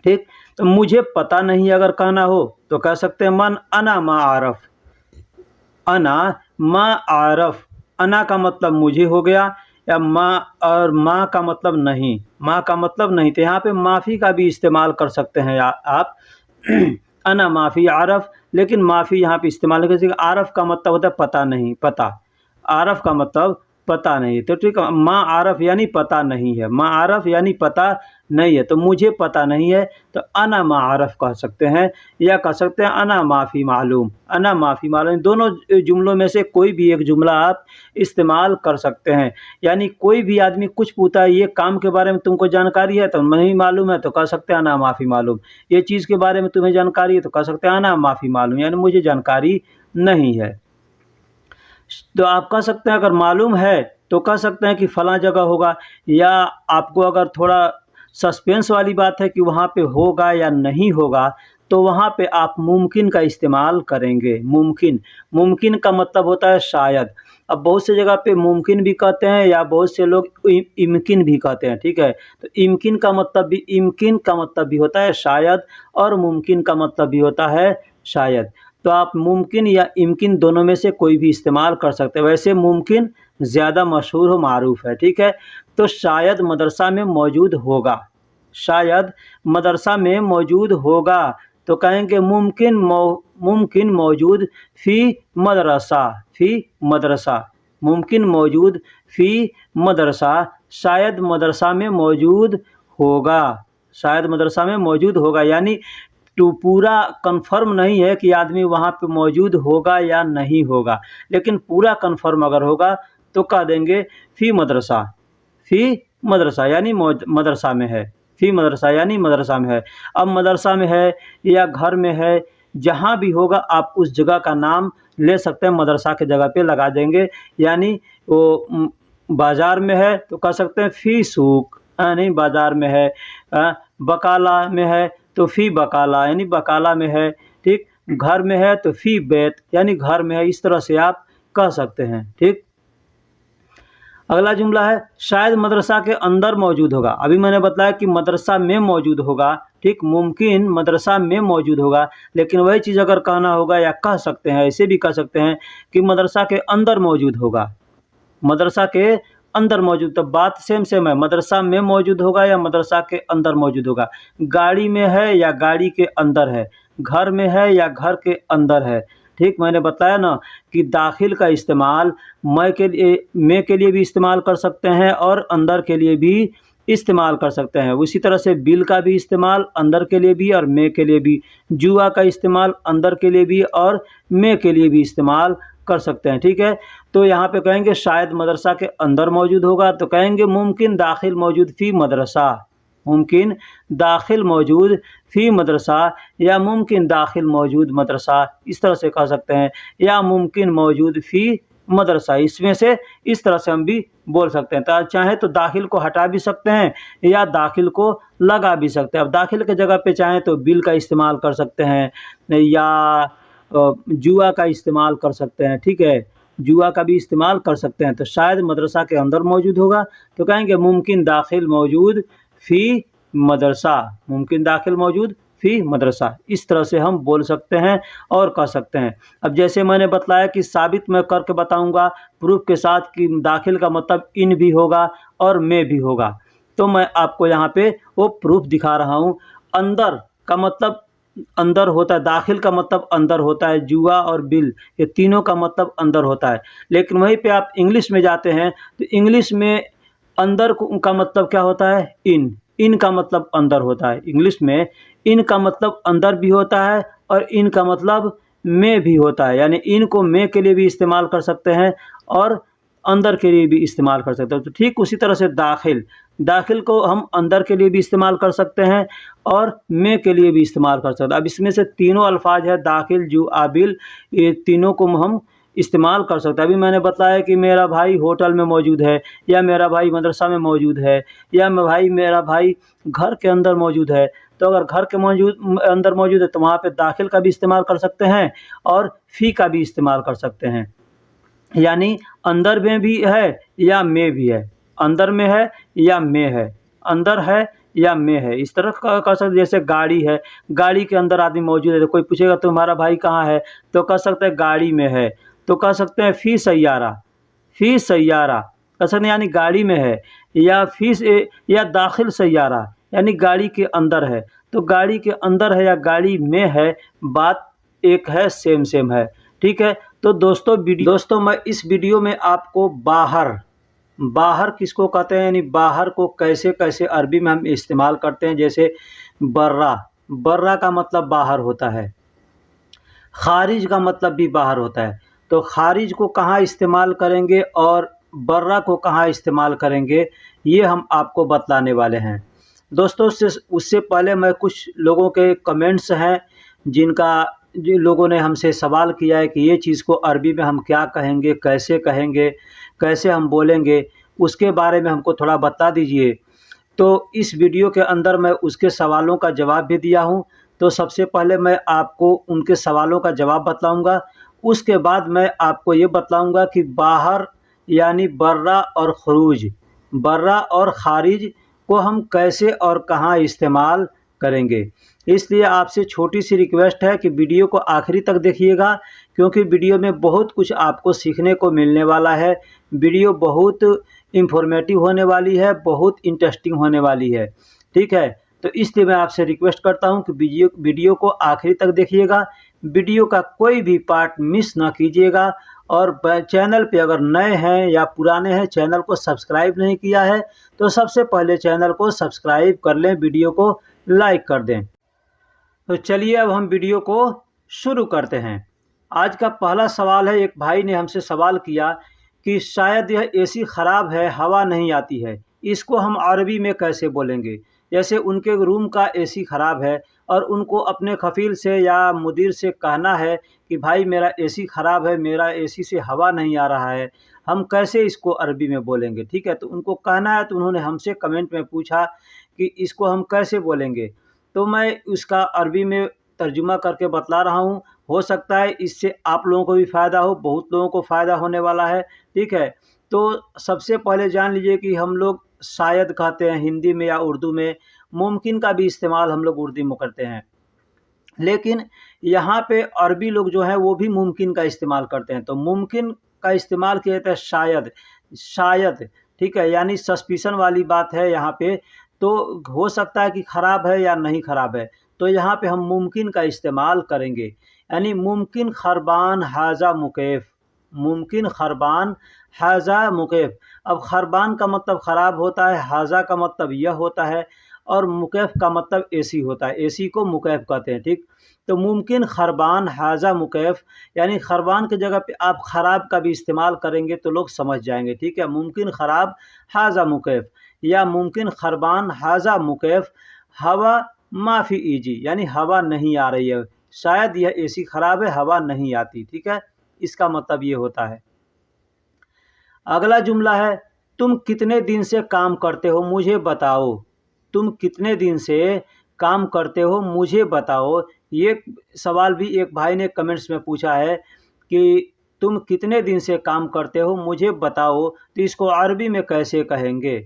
ठीक। तो मुझे पता नहीं अगर कहना हो तो कह सकते हैं मन अना मा आरफ, अना मा आरफ। अना का मतलब मुझे हो गया, या माँ, और माँ का मतलब नहीं, माँ का मतलब नहीं। तो यहाँ पे माफ़ी का भी इस्तेमाल कर सकते हैं आप अना माफ़ी आरफ, लेकिन माफ़ी यहाँ पे इस्तेमाल नहीं कर सकते। आरफ का मतलब होता है पता नहीं, पता। आरफ का मतलब पता नहीं, तो ठीक है, माँ आरफ यानी पता नहीं है, माँ आरफ यानी पता नहीं है। तो मुझे पता नहीं है तो अना माँ आरफ कह सकते हैं, या कह सकते हैं अना माफ़ी मालूम, अना माफ़ी मालूम। दोनों जुमलों में से कोई भी एक जुमला आप इस्तेमाल कर सकते हैं। यानी कोई भी आदमी कुछ पूछता है, ये काम के बारे में तुमको जानकारी है, तो नहीं मालूम है तो कह सकते हैं अना माफ़ी मालूम। ये चीज़ के बारे में तुम्हें जानकारी है तो कह सकते हैं अना माफ़ी मालूम, यानी मुझे जानकारी नहीं है। तो आप कह सकते हैं अगर मालूम है तो कह सकते हैं कि फ़लाँ जगह होगा, या आपको अगर थोड़ा सस्पेंस वाली बात है कि वहाँ पे होगा या नहीं होगा, तो वहाँ पे आप मुमकिन का इस्तेमाल करेंगे। मुमकिन, मुमकिन का मतलब होता है शायद। अब बहुत से जगह पे मुमकिन भी कहते हैं, या बहुत से लोग इम्किन भी कहते हैं, ठीक है। तो इम्किन का मतलब भी, इम्किन का मतलब भी होता है शायद, और मुमकिन का मतलब भी होता है शायद। तो आप मुमकिन या इम्किन दोनों में से कोई भी इस्तेमाल कर सकते हैं। वैसे मुमकिन ज़्यादा मशहूर और मारूफ है, ठीक है। तो शायद मदरसा में मौजूद होगा, शायद मदरसा में मौजूद होगा, तो कहेंगे मुमकिन मौजूद फ़ी मदरसा, फ़ी मदरसा, मुमकिन मौजूद फ़ी मदरसा, शायद मदरसा में मौजूद होगा, शायद मदरसा में मौजूद होगा। यानी तो पूरा कंफर्म नहीं है कि आदमी वहाँ पे मौजूद होगा या नहीं होगा, लेकिन पूरा कंफर्म अगर होगा तो कह देंगे फ़ी मदरसा, फ़ी मदरसा यानी मदरसा में है, फ़ी मदरसा यानी मदरसा में है। अब मदरसा में है या घर में है, जहाँ भी होगा आप उस जगह का नाम ले सकते हैं, मदरसा के जगह पे लगा देंगे। यानी वो बाज़ार में है तो कह सकते हैं फ़ी सूक, नहीं बाज़ार में है। बकाला में है तो फ़ी बकाला यानी बकाला में है, ठीक। घर में है तो फ़ी बैत यानी घर में है। इस तरह से आप कह सकते हैं, ठीक। अगला जुमला है शायद मदरसा के अंदर मौजूद होगा। अभी मैंने बताया कि मदरसा में मौजूद होगा, ठीक। मुमकिन मदरसा में मौजूद होगा, लेकिन वही चीज़ अगर कहना होगा या कह सकते हैं, ऐसे भी कह सकते हैं कि मदरसा के अंदर मौजूद होगा। मदरसा के अंदर मौजूद, तो बात सेम है। मदरसा में मौजूद होगा या मदरसा के अंदर मौजूद होगा। गाड़ी में है या गाड़ी के अंदर है। घर में है या घर के अंदर है, ठीक। मैंने बताया ना कि दाखिल का इस्तेमाल में के लिए भी इस्तेमाल कर सकते हैं और अंदर के लिए भी इस्तेमाल कर सकते हैं। उसी तरह से बिल का भी इस्तेमाल अंदर के लिए भी और में के लिए भी। जुआ का इस्तेमाल अंदर के लिए भी और में के लिए भी इस्तेमाल कर सकते हैं, ठीक है। तो यहाँ पे कहेंगे शायद मदरसा के अंदर मौजूद होगा, तो कहेंगे मुमकिन दाखिल मौजूद फ़ी मदरसा, मुमकिन दाखिल मौजूद फ़ी मदरसा या मुमकिन दाखिल मौजूद मदरसा, इस तरह से कह सकते हैं। या मुमकिन मौजूद फ़ी मदरसा, इसमें से इस तरह से हम भी बोल सकते हैं। तो चाहे तो दाखिल को हटा भी सकते हैं या दाखिल को लगा भी सकते हैं। अब दाखिल के जगह पे चाहें तो बिल का इस्तेमाल कर सकते हैं या जुआ का इस्तेमाल कर सकते हैं, ठीक है। जुआ का भी इस्तेमाल कर सकते हैं। तो शायद मदरसा के अंदर मौजूद होगा, तो कहेंगे मुमकिन दाखिल मौजूद फ़ी मदरसा, मुमकिन दाखिल मौजूद फ़ी मदरसा। इस तरह से हम बोल सकते हैं और कह सकते हैं। अब जैसे मैंने बतलाया कि साबित मैं करके बताऊंगा प्रूफ के साथ कि दाखिल का मतलब इन भी होगा और में भी होगा। तो मैं आपको यहाँ पे वो प्रूफ दिखा रहा हूँ। अंदर का मतलब अंदर होता है, दाखिल का मतलब अंदर होता है, जुआ और बिल ये तीनों का मतलब अंदर होता है। लेकिन वहीं पे आप इंग्लिश में जाते हैं तो इंग्लिश में अंदर का मतलब क्या होता है, इन का मतलब अंदर होता है। इंग्लिश में इन का मतलब अंदर भी होता है और इन का मतलब में भी होता है। यानी इन को में के लिए भी इस्तेमाल कर सकते हैं और अंदर के लिए भी इस्तेमाल कर सकते हैं। तो ठीक उसी तरह से दाखिल को हम अंदर के लिए भी इस्तेमाल कर सकते हैं और में के लिए भी इस्तेमाल कर सकते हैं। अब इसमें से तीनों अल्फाज है दाखिल, जुआ, बिल, ये तीनों को हम इस्तेमाल कर सकते हैं। अभी मैंने बताया कि मेरा भाई होटल में मौजूद है या मेरा भाई मदरसा में मौजूद है या मेरा भाई घर के अंदर मौजूद है। तो अगर घर के अंदर मौजूद है तो वहाँ पे दाखिल का भी इस्तेमाल कर सकते हैं और फ़ी का भी इस्तेमाल कर सकते हैं। यानी अंदर में भी है या में भी है, अंदर में है या में है, अंदर है या में है। इस तरह का कर सकते। जैसे गाड़ी है, गाड़ी के अंदर आदमी मौजूद है, तो कोई पूछेगा तुम्हारा भाई कहाँ है, तो कह सकते हैं गाड़ी में है। तो कह सकते हैं फ़ी सैयारा कह सकते हैं यानी गाड़ी में है, या दाखिल सैयारा यानी गाड़ी के अंदर है। तो गाड़ी के अंदर है या गाड़ी में है, बात एक है, सेम है, ठीक है। तो दोस्तों मैं इस वीडियो में आपको बाहर किसको कहते हैं, यानी बाहर को कैसे कैसे अरबी में हम इस्तेमाल करते हैं। जैसे बर्रा का मतलब बाहर होता है, खारिज का मतलब भी बाहर होता है। तो खारिज को कहाँ इस्तेमाल करेंगे और बर्रा को कहाँ इस्तेमाल करेंगे, ये हम आपको बतलाने वाले हैं। दोस्तों उससे पहले मैं कुछ लोगों के कमेंट्स हैं जो लोगों ने हमसे सवाल किया है कि ये चीज़ को अरबी में हम क्या कहेंगे, कैसे हम बोलेंगे, उसके बारे में हमको थोड़ा बता दीजिए। तो इस वीडियो के अंदर मैं उसके सवालों का जवाब भी दिया हूँ। तो सबसे पहले मैं आपको उनके सवालों का जवाब बतलाऊँगा, उसके बाद मैं आपको ये बतलाऊँगा कि बाहर यानी बर्रा और खारिज को हम कैसे और कहाँ इस्तेमाल करेंगे। इसलिए आपसे छोटी सी रिक्वेस्ट है कि वीडियो को आखिरी तक देखिएगा, क्योंकि वीडियो में बहुत कुछ आपको सीखने को मिलने वाला है। वीडियो बहुत इंफॉर्मेटिव होने वाली है, बहुत इंटरेस्टिंग होने वाली है, ठीक है। तो इसलिए मैं आपसे रिक्वेस्ट करता हूं कि वीडियो को आखिरी तक देखिएगा, वीडियो का कोई भी पार्ट मिस ना कीजिएगा। और चैनल पे अगर नए हैं या पुराने हैं, चैनल को सब्सक्राइब नहीं किया है तो सबसे पहले चैनल को सब्सक्राइब कर लें, वीडियो को लाइक कर दें। तो चलिए अब हम वीडियो को शुरू करते हैं। आज का पहला सवाल है, एक भाई ने हमसे सवाल किया कि शायद यह एसी ख़राब है, हवा नहीं आती है, इसको हम अरबी में कैसे बोलेंगे। जैसे उनके रूम का एसी ख़राब है और उनको अपने कफ़ील से या मुदीर से कहना है कि भाई मेरा एसी ख़राब है, मेरा एसी से हवा नहीं आ रहा है, हम कैसे इसको अरबी में बोलेंगे? ठीक है, तो उनको कहना है, तो उन्होंने हमसे कमेंट में पूछा कि इसको हम कैसे बोलेंगे? तो मैं उसका अरबी में तर्जुमा करके बतला रहा हूँ। हो सकता है इससे आप लोगों को भी फ़ायदा हो, बहुत लोगों को फ़ायदा होने वाला है, ठीक है? तो सबसे पहले जान लीजिए कि हम लोग शायद कहते हैं हिंदी में या उर्दू में, मुमकिन का भी इस्तेमाल हम लोग उर्दू में करते हैं। लेकिन यहाँ पे अरबी लोग जो हैं वो भी मुमकिन का इस्तेमाल करते हैं। तो मुमकिन का इस्तेमाल किया जाता है शायद, शायद, ठीक है? यानी सस्पिशन वाली बात है यहाँ पे, तो हो सकता है कि ख़राब है या नहीं ख़राब है। तो यहाँ पे हम मुमकिन का इस्तेमाल करेंगे, यानी मुमकिन खरबान हाज़ा मुकैफ़, मुमकिन खरबान हाज़ा मुकैफ़। अब खरबान का मतलब ख़राब होता है, हाज़ा का मतलब यह होता है और मुकैफ़ का मतलब एसी होता है, एसी को मुकैफ़ कहते हैं, ठीक? तो मुमकिन खरबान हाज़ा मुकैफ़, यानी खरबान की जगह पे आप ख़राब का भी इस्तेमाल करेंगे तो लोग समझ जाएँगे, ठीक है? मुमकिन ख़राब हाज़ा मुकैफ़ या मुमकिन खरबान हाज़ा मुकैफ़, हवा माफ़ी ईजी, यानी हवा नहीं आ रही है, शायद यह एसी ख़राब है, हवा नहीं आती, ठीक है? इसका मतलब ये होता है। अगला जुमला है, तुम कितने दिन से काम करते हो मुझे बताओ। तुम कितने दिन से काम करते हो मुझे बताओ। ये सवाल भी एक भाई ने कमेंट्स में पूछा है कि तुम कितने दिन से काम करते हो मुझे बताओ, तो इसको अरबी में कैसे कहेंगे?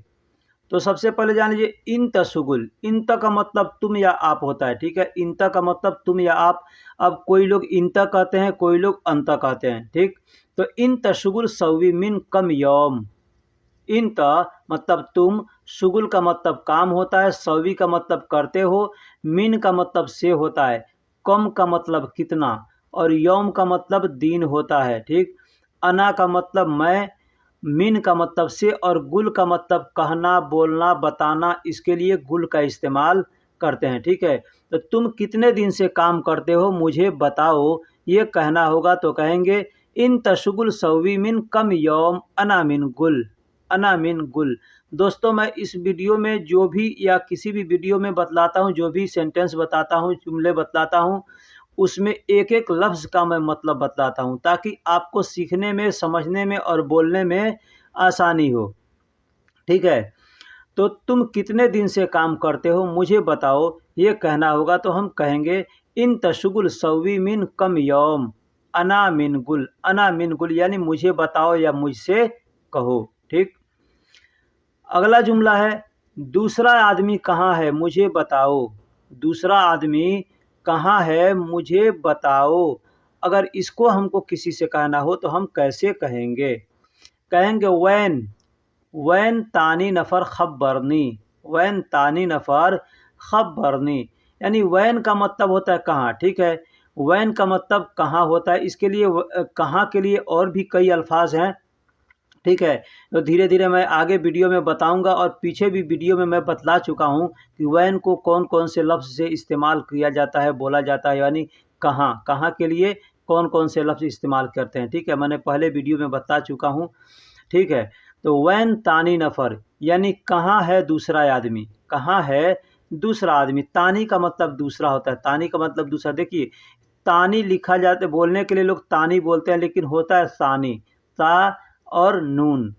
तो सबसे पहले जान लीजिए इंत शुगुल, इंत का मतलब तुम या आप होता है, ठीक है? इंत का मतलब तुम या आप। अब कोई लोग इंत कहते हैं, कोई लोग अंत कहते हैं, ठीक? तो इंत शुगुल सवी मिन कम यौम, इंत मतलब तुम, शुगुल का मतलब काम होता है, सवी का मतलब करते हो, मिन का मतलब से होता है, कम का मतलब कितना और यौम का मतलब दिन होता है, ठीक? अना का मतलब मैं, मिन का मतलब से और गुल का मतलब कहना, बोलना, बताना, इसके लिए गुल का इस्तेमाल करते हैं, ठीक है? तो तुम कितने दिन से काम करते हो मुझे बताओ, ये कहना होगा तो कहेंगे इन तशगुल सवी मिन कम यौम अना मिन गुल, अना मिन गुल। दोस्तों मैं इस वीडियो में जो भी या किसी भी वीडियो में बतलाता हूँ, जो भी सेंटेंस बताता हूँ, जुमले बतलाता हूँ, उसमें एक-एक लफ्ज़ का मैं मतलब बतलाता हूँ ताकि आपको सीखने में, समझने में और बोलने में आसानी हो, ठीक है? तो तुम कितने दिन से काम करते हो मुझे बताओ, ये कहना होगा तो हम कहेंगे इन तशगुल सवी मिन कम यौम अना मिन गुल, अना मिन गुल यानी मुझे बताओ या मुझसे कहो, ठीक? अगला जुमला है, दूसरा आदमी कहाँ है मुझे बताओ। दूसरा आदमी कहाँ है मुझे बताओ। अगर इसको हमको किसी से कहना हो तो हम कैसे कहेंगे? कहेंगे वैन तानी नफ़र खब्बरनी, वैन तानी नफ़र खब्बरनी, यानी वैन का मतलब होता है कहाँ, ठीक है? वैन का मतलब कहाँ होता है, इसके लिए कहाँ के लिए और भी कई अल्फाज हैं, ठीक है? तो धीरे-धीरे मैं आगे वीडियो में बताऊँगा और पीछे भी वीडियो में मैं बतला चुका हूँ कि वैन को कौन-कौन से लफ्ज़ से इस्तेमाल किया जाता है, बोला जाता है, यानी कहाँ, कहाँ के लिए कौन-कौन से लफ्ज़ इस्तेमाल करते हैं, ठीक है? मैंने पहले वीडियो में बता चुका हूँ, ठीक है? तो वैन तानी नफ़र यानी कहाँ है दूसरा आदमी, कहाँ है दूसरा आदमी। तानी का मतलब दूसरा होता है, तानी का मतलब दूसरा। देखिए तानी लिखा जाता है, बोलने के लिए लोग तानी बोलते हैं लेकिन होता है सानी, ता और नून,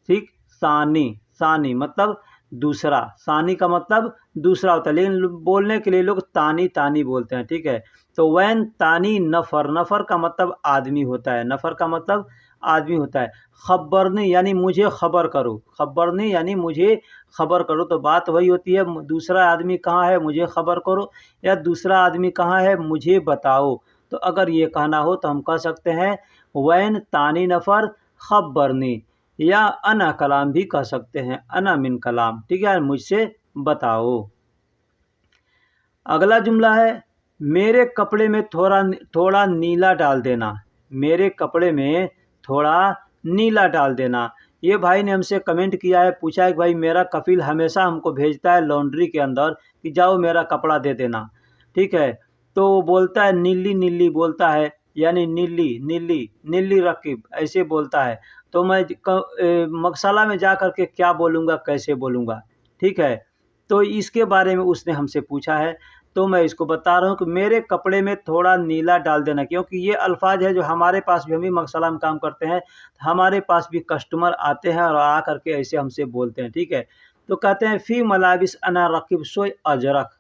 ठीक? सानी, सानी मतलब दूसरा, सानी का मतलब दूसरा होता है लेकिन बोलने के लिए लोग तानी तानी बोलते हैं, ठीक है? तो वैन तानी नफ़र, नफ़र का मतलब आदमी होता है, नफ़र का मतलब आदमी होता है। खब्बरनी यानी मुझे खबर करो, खब्बरनी यानी मुझे खबर करो। तो बात वही होती है, दूसरा आदमी कहाँ है मुझे खबर करो या दूसरा आदमी कहाँ है मुझे बताओ। तो अगर ये कहना हो तो हम कह सकते हैं वैन तानी नफ़र खब्बरनी, या अना कलाम भी कह सकते हैं, अना मिन कलाम, ठीक है? मुझसे बताओ। अगला जुमला है, मेरे कपड़े में थोड़ा नीला डाल देना, मेरे कपड़े में थोड़ा नीला डाल देना। ये भाई ने हमसे कमेंट किया है, पूछा है कि भाई मेरा कफ़ील हमेशा हमको भेजता है लॉन्ड्री के अंदर कि जाओ मेरा कपड़ा दे देना, ठीक है? तो वो बोलता है नीली नीली बोलता है, यानी नीली नीली नीली रकीब ऐसे बोलता है। तो मैं मगसला में जा कर के क्या बोलूँगा, कैसे बोलूँगा, ठीक है? तो इसके बारे में उसने हमसे पूछा है, तो मैं इसको बता रहा हूँ कि मेरे कपड़े में थोड़ा नीला डाल देना, क्योंकि ये अल्फ़ाज़ है जो हमारे पास भी, हम भी मगसला में काम करते हैं, हमारे पास भी कस्टमर आते हैं और आ कर के ऐसे हमसे बोलते हैं, ठीक है। तो कहते हैं फ़ी मलाबिस अना रकीब शोय अजरक,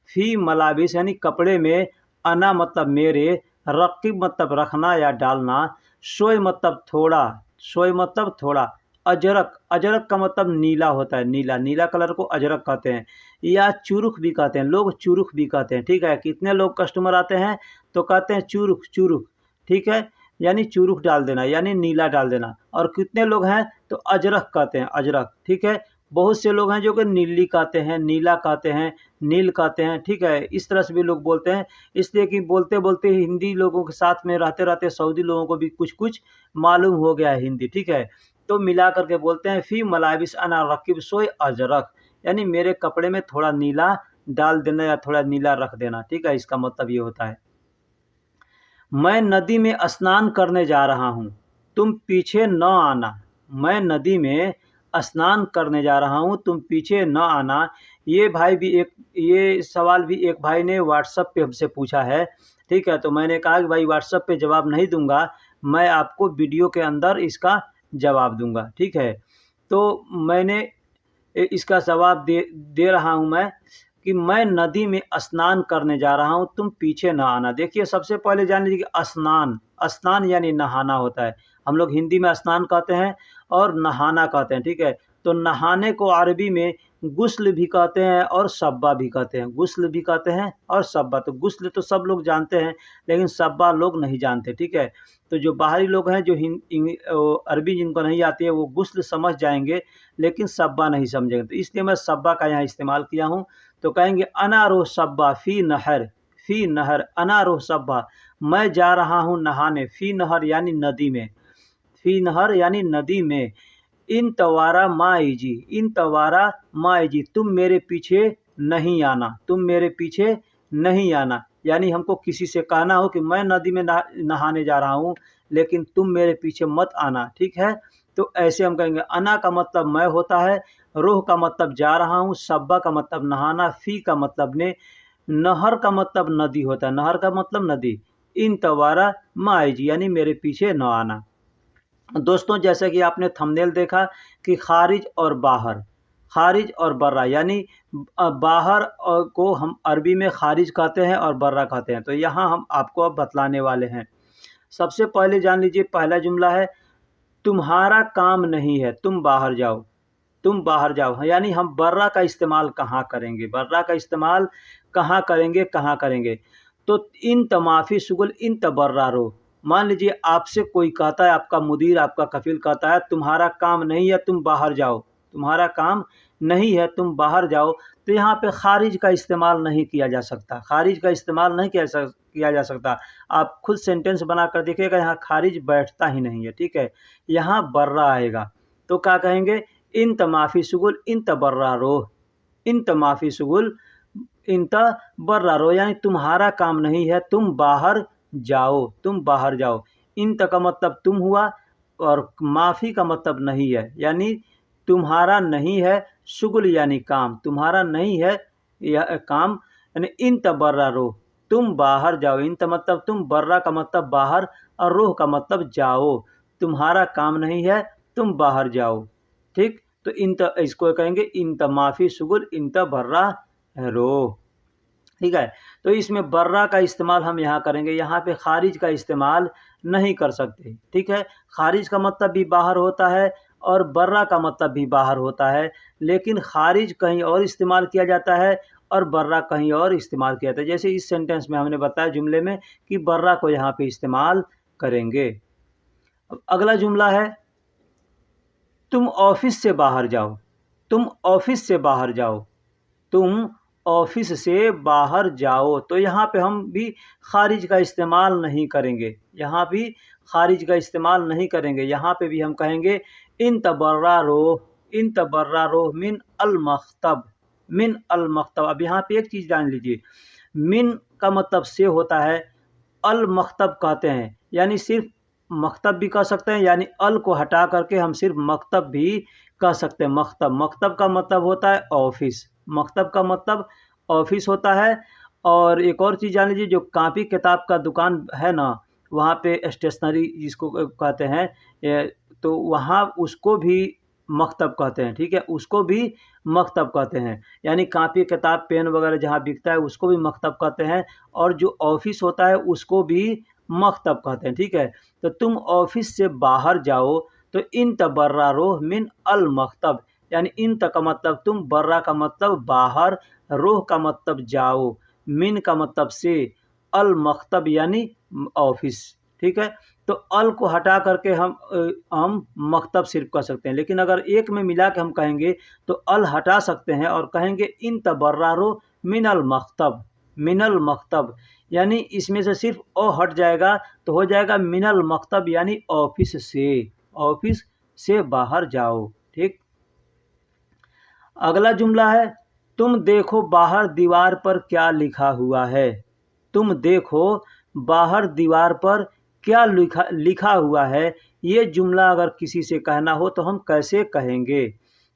फ़ी मलाबिस यानी कपड़े में, अना मतलब मेरे, रकीब मतलब रखना या डालना, शोय मतलब थोड़ा, अजरक का मतलब नीला होता है, नीला कलर को अजरक कहते हैं, या चुरुख भी कहते हैं, लोग चुरुख भी कहते हैं, ठीक है। कितने लोग कस्टमर आते हैं तो कहते हैं चुरुख, ठीक है, यानी चुरुख डाल देना, यानी नीला डाल देना। और कितने लोग हैं तो अजरक कहते हैं, अजरक, ठीक है। बहुत से लोग हैं जो कि नीली कहते हैं, नीला कहते हैं, नील कहते हैं, ठीक है। इस तरह से भी लोग बोलते हैं, इसलिए कि बोलते बोलते हिंदी लोगों के साथ में रहते रहते सऊदी लोगों को भी कुछ कुछ मालूम हो गया है हिंदी, ठीक है। तो मिला करके बोलते हैं फ़ी मलाबिस अना रकीब सोय अजरक, यानी मेरे कपड़े में थोड़ा नीला डाल देना या थोड़ा नीला रख देना, ठीक है। इसका मतलब ये होता है। मैं नदी में स्नान करने जा रहा हूँ, तुम पीछे न आना। मैं नदी में स्नान करने जा रहा हूँ, तुम पीछे न आना। ये सवाल भी एक भाई ने व्हाट्सएप पे हमसे पूछा है, ठीक है। तो मैंने कहा कि भाई व्हाट्सएप पे जवाब नहीं दूंगा, मैं आपको वीडियो के अंदर इसका जवाब दूंगा, ठीक है। तो मैंने इसका जवाब दे रहा हूँ मैं कि मैं नदी में स्नान करने जा रहा हूँ, तुम पीछे न आना। देखिए सबसे पहले जान लीजिए कि स्नान यानी नहाना होता है। हम लोग हिंदी में स्नान कहते हैं और नहाना कहते हैं, ठीक है। तो नहाने को अरबी में गुस्ल भी कहते हैं और सब्बा भी कहते हैं, गुस्ल भी कहते हैं और सब्बा। तो गुस्ल तो सब लोग जानते हैं, लेकिन सब्बा लोग नहीं जानते, ठीक है। तो जो बाहरी लोग हैं, जो अरबी जिनको नहीं आती है, वो गुस्ल समझ जाएंगे, लेकिन सब्बा नहीं समझेंगे। तो इसलिए मैं सब्बा का यहाँ इस्तेमाल किया हूँ। तो कहेंगे अना रोह सब्बा फ़ी नहर, अना रोह सब्बा, मैं जा रहा हूँ नहाने, फ़ी नहर यानी नदी में, फ़ी नहर यानी नदी में। इन तवारा माएजी, तुम मेरे पीछे नहीं आना, यानी हमको किसी से कहना हो कि मैं नदी में नहाने जा रहा हूँ, लेकिन तुम मेरे पीछे मत आना, ठीक है। तो ऐसे हम कहेंगे। अना का मतलब मैं होता है, रोह का मतलब जा रहा हूँ, सब्बा का मतलब नहाना, फ़ी का मतलब ने, नहर का मतलब नदी होता है, नहर का मतलब नदी। इन तवारा माएजी यानी मेरे पीछे न आना। दोस्तों जैसे कि आपने थंबनेल देखा कि खारिज और बर्रा, यानी बाहर को हम अरबी में खारिज कहते हैं और बर्रा कहते हैं। तो यहाँ हम आपको अब बतलाने वाले हैं। सबसे पहले जान लीजिए, पहला जुमला है तुम्हारा काम नहीं है, तुम बाहर जाओ, यानी हम बर्रा का इस्तेमाल कहाँ करेंगे। तो इन तमाफ़ी शुगुल इन तबर्रा रो, मान लीजिए आपसे कोई कहता है, आपका मुदीर, आपका कफील कहता है तुम्हारा काम नहीं है, तुम बाहर जाओ, तो यहाँ पे खारिज का इस्तेमाल नहीं किया जा सकता, आप खुद सेंटेंस बनाकर देखिएगा, यहाँ खारिज बैठता ही नहीं है, ठीक है। यहाँ बर्रा आएगा, तो क्या कहेंगे, इन तमाफ़ी शुगुल इन तबर्रा रो, यानी तुम्हारा काम नहीं है, तुम बाहर जाओ। इन का मतलब तुम हुआ और माफ़ी का मतलब नहीं है, यानी तुम्हारा नहीं है, शुगुल यानी काम, तुम्हारा नहीं है यह काम, यानी इन तबर्रा रो, तुम बाहर जाओ। इन मतलब तुम, बर्रा का मतलब बाहर और रोह का मतलब जाओ, तुम्हारा काम नहीं है, तुम बाहर जाओ, ठीक। तो इसको कहेंगे इन माफ़ी शुगुल इन बर्रा रो, ठीक है। तो इसमें बर्रा का इस्तेमाल हम यहाँ करेंगे, यहाँ पे खारिज का इस्तेमाल नहीं कर सकते, ठीक है। खारिज का मतलब भी बाहर होता है और बर्रा का मतलब भी बाहर होता है, लेकिन खारिज कहीं और इस्तेमाल किया जाता है और बर्रा कहीं और इस्तेमाल किया जाता है। जैसे इस सेंटेंस में हमने बताया जुमले में कि बर्रा को यहाँ पे इस्तेमाल करेंगे। अब अगला जुमला है तुम ऑफिस से बाहर जाओ, तो यहाँ पे हम भी खारिज का इस्तेमाल नहीं करेंगे, यहाँ पे भी हम कहेंगे इन तबर्रा रो मिन अल मख्तब। अब यहाँ पे एक चीज़ जान लीजिए, मिन का मतलब से होता है, अल मख्तब कहते हैं, यानी सिर्फ मकतब भी कह सकते हैं, यानी अल को हटा करके हम सिर्फ मकतब भी कह सकते हैं। मकतब, मकतब का मतलब होता है ऑफिस, मकतब का मतलब ऑफिस होता है। और एक और चीज़ जान लीजिए, जो कापी किताब का दुकान है ना, वहाँ पे स्टेशनरी जिसको कहते हैं, तो वहाँ उसको भी मकतब कहते हैं, ठीक है, उसको भी मकतब कहते हैं। यानी कापी किताब पेन वगैरह जहाँ बिकता है उसको भी मकतब कहते हैं, और जो ऑफिस होता है उसको भी मकतब कहते हैं, ठीक है। तो तुम ऑफिस से बाहर जाओ तो इन तबर्रा रोह मिन अल मकतब, यानी इन का मतलब तुम, बर्रा का मतलब बाहर, रोह का मतलब जाओ, मिन का मतलब से, अल मकतब यानी ऑफिस, ठीक है। तो अल को हटा करके हम मकतब सिर्फ कह सकते हैं, लेकिन अगर एक में मिला के हम कहेंगे तो अल हटा सकते हैं और कहेंगे इन तबर्रारो मिनल मकतब, मिनल मकतब, यानी इसमें से सिर्फ ओ हट जाएगा तो हो जाएगा मिनल मकतब, यानी ऑफिस से, ऑफिस से बाहर जाओ, ठीक। अगला जुमला है, तुम देखो बाहर दीवार पर क्या लिखा हुआ है। तुम देखो बाहर दीवार पर क्या लिखा हुआ है। ये जुमला अगर किसी से कहना हो तो हम कैसे कहेंगे?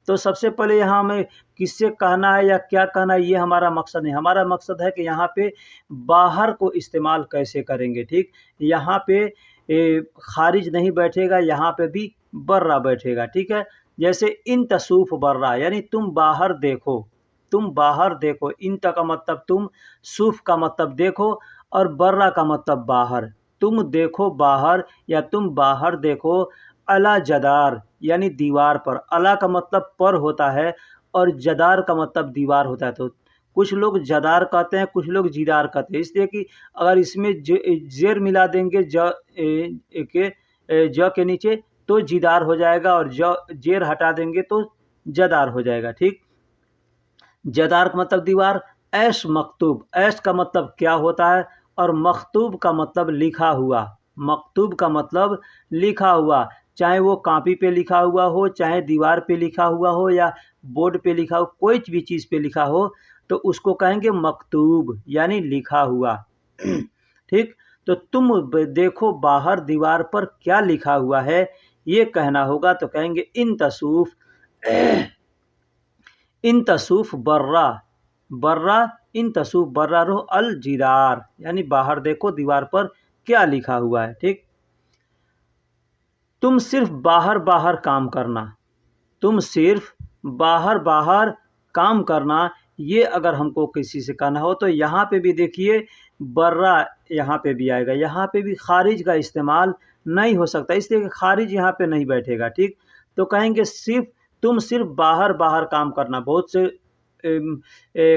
तो सबसे पहले यहाँ हमें किससे कहना है या क्या कहना है, ये हमारा मकसद है। हमारा मकसद है कि यहाँ पे बाहर को इस्तेमाल कैसे करेंगे, ठीक। यहाँ पे खारिज नहीं बैठेगा, यहाँ पे भी बर्रा बैठेगा, ठीक है। जैसे इन तसूफ बर्रा, यानी तुम बाहर देखो, तुम बाहर देखो। इन का मतलब तुम, सूफ का मतलब देखो, और बर्रा का मतलब बाहर। तुम देखो बाहर या तुम बाहर देखो, अला जदार यानी दीवार पर। अला का मतलब पर होता है और जदार का मतलब दीवार होता है। तो कुछ लोग जदार कहते हैं, कुछ लोग जीदार कहते हैं, इसलिए कि अगर इसमें जेर मिला देंगे ज के नीचे तो जीदार हो जाएगा, और जेर हटा देंगे तो जदार हो जाएगा, ठीक। जदार का मतलब दीवार। ऐश मकतूब, ऐश का मतलब क्या होता है, और मकतूब का मतलब लिखा हुआ। मकतूब का मतलब लिखा हुआ, चाहे वो कापी पे लिखा हुआ हो, चाहे दीवार पे लिखा हुआ हो, या बोर्ड पे लिखा हो, कोई भी चीज़ पे लिखा हो तो उसको कहेंगे मकतूब, यानी लिखा हुआ, ठीक। तो तुम देखो बाहर दीवार पर क्या लिखा हुआ है, ये कहना होगा तो कहेंगे इन तसूफ बर्रा, बर्रा इन तसूफ बर्रा रोह अल जिदार, यानी बाहर देखो दीवार पर क्या लिखा हुआ है, ठीक। तुम सिर्फ बाहर बाहर काम करना, तुम सिर्फ बाहर बाहर काम करना, ये अगर हमको किसी से कहना हो तो यहाँ पे भी देखिए बर्रा यहाँ पे भी आएगा, यहाँ पे भी खारिज का इस्तेमाल नहीं हो सकता, इसलिए खारिज यहाँ पे नहीं बैठेगा, ठीक। तो कहेंगे सिर्फ, तुम सिर्फ बाहर बाहर काम करना। बहुत से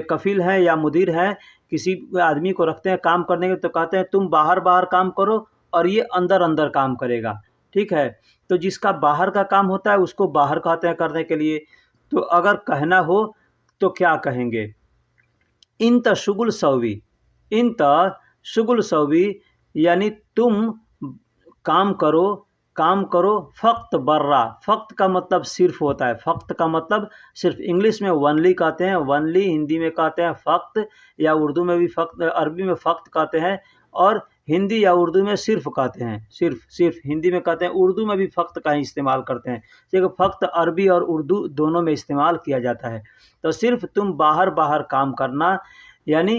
कफील हैं या मुदीर हैं, किसी आदमी को रखते हैं काम करने के, तो कहते हैं तुम बाहर बाहर काम करो और ये अंदर अंदर काम करेगा, ठीक है। तो जिसका बाहर का काम होता है उसको बाहर कहते हैं करने के लिए। तो अगर कहना हो तो क्या कहेंगे, इन शुगुल सौवी, इन शुगुल सौवी, यानी तुम काम करो, काम करो। फ़क्त बर्रा, फ़क्त का मतलब सिर्फ होता है, फ़क्त का मतलब सिर्फ, इंग्लिश में वनली कहते हैं, वनली, हिंदी में कहते हैं फ़क्त, या उर्दू में भी फ़क्त, अरबी में फ़क्त कहते हैं, और हिंदी या उर्दू में सिर्फ कहते हैं, सिर्फ, सिर्फ हिंदी में कहते हैं, उर्दू में भी फ़क्त का ही इस्तेमाल करते हैं। देखो फ़क्त अरबी और उर्दू दोनों में इस्तेमाल किया जाता है। तो सिर्फ तुम बाहर बाहर काम करना, यानी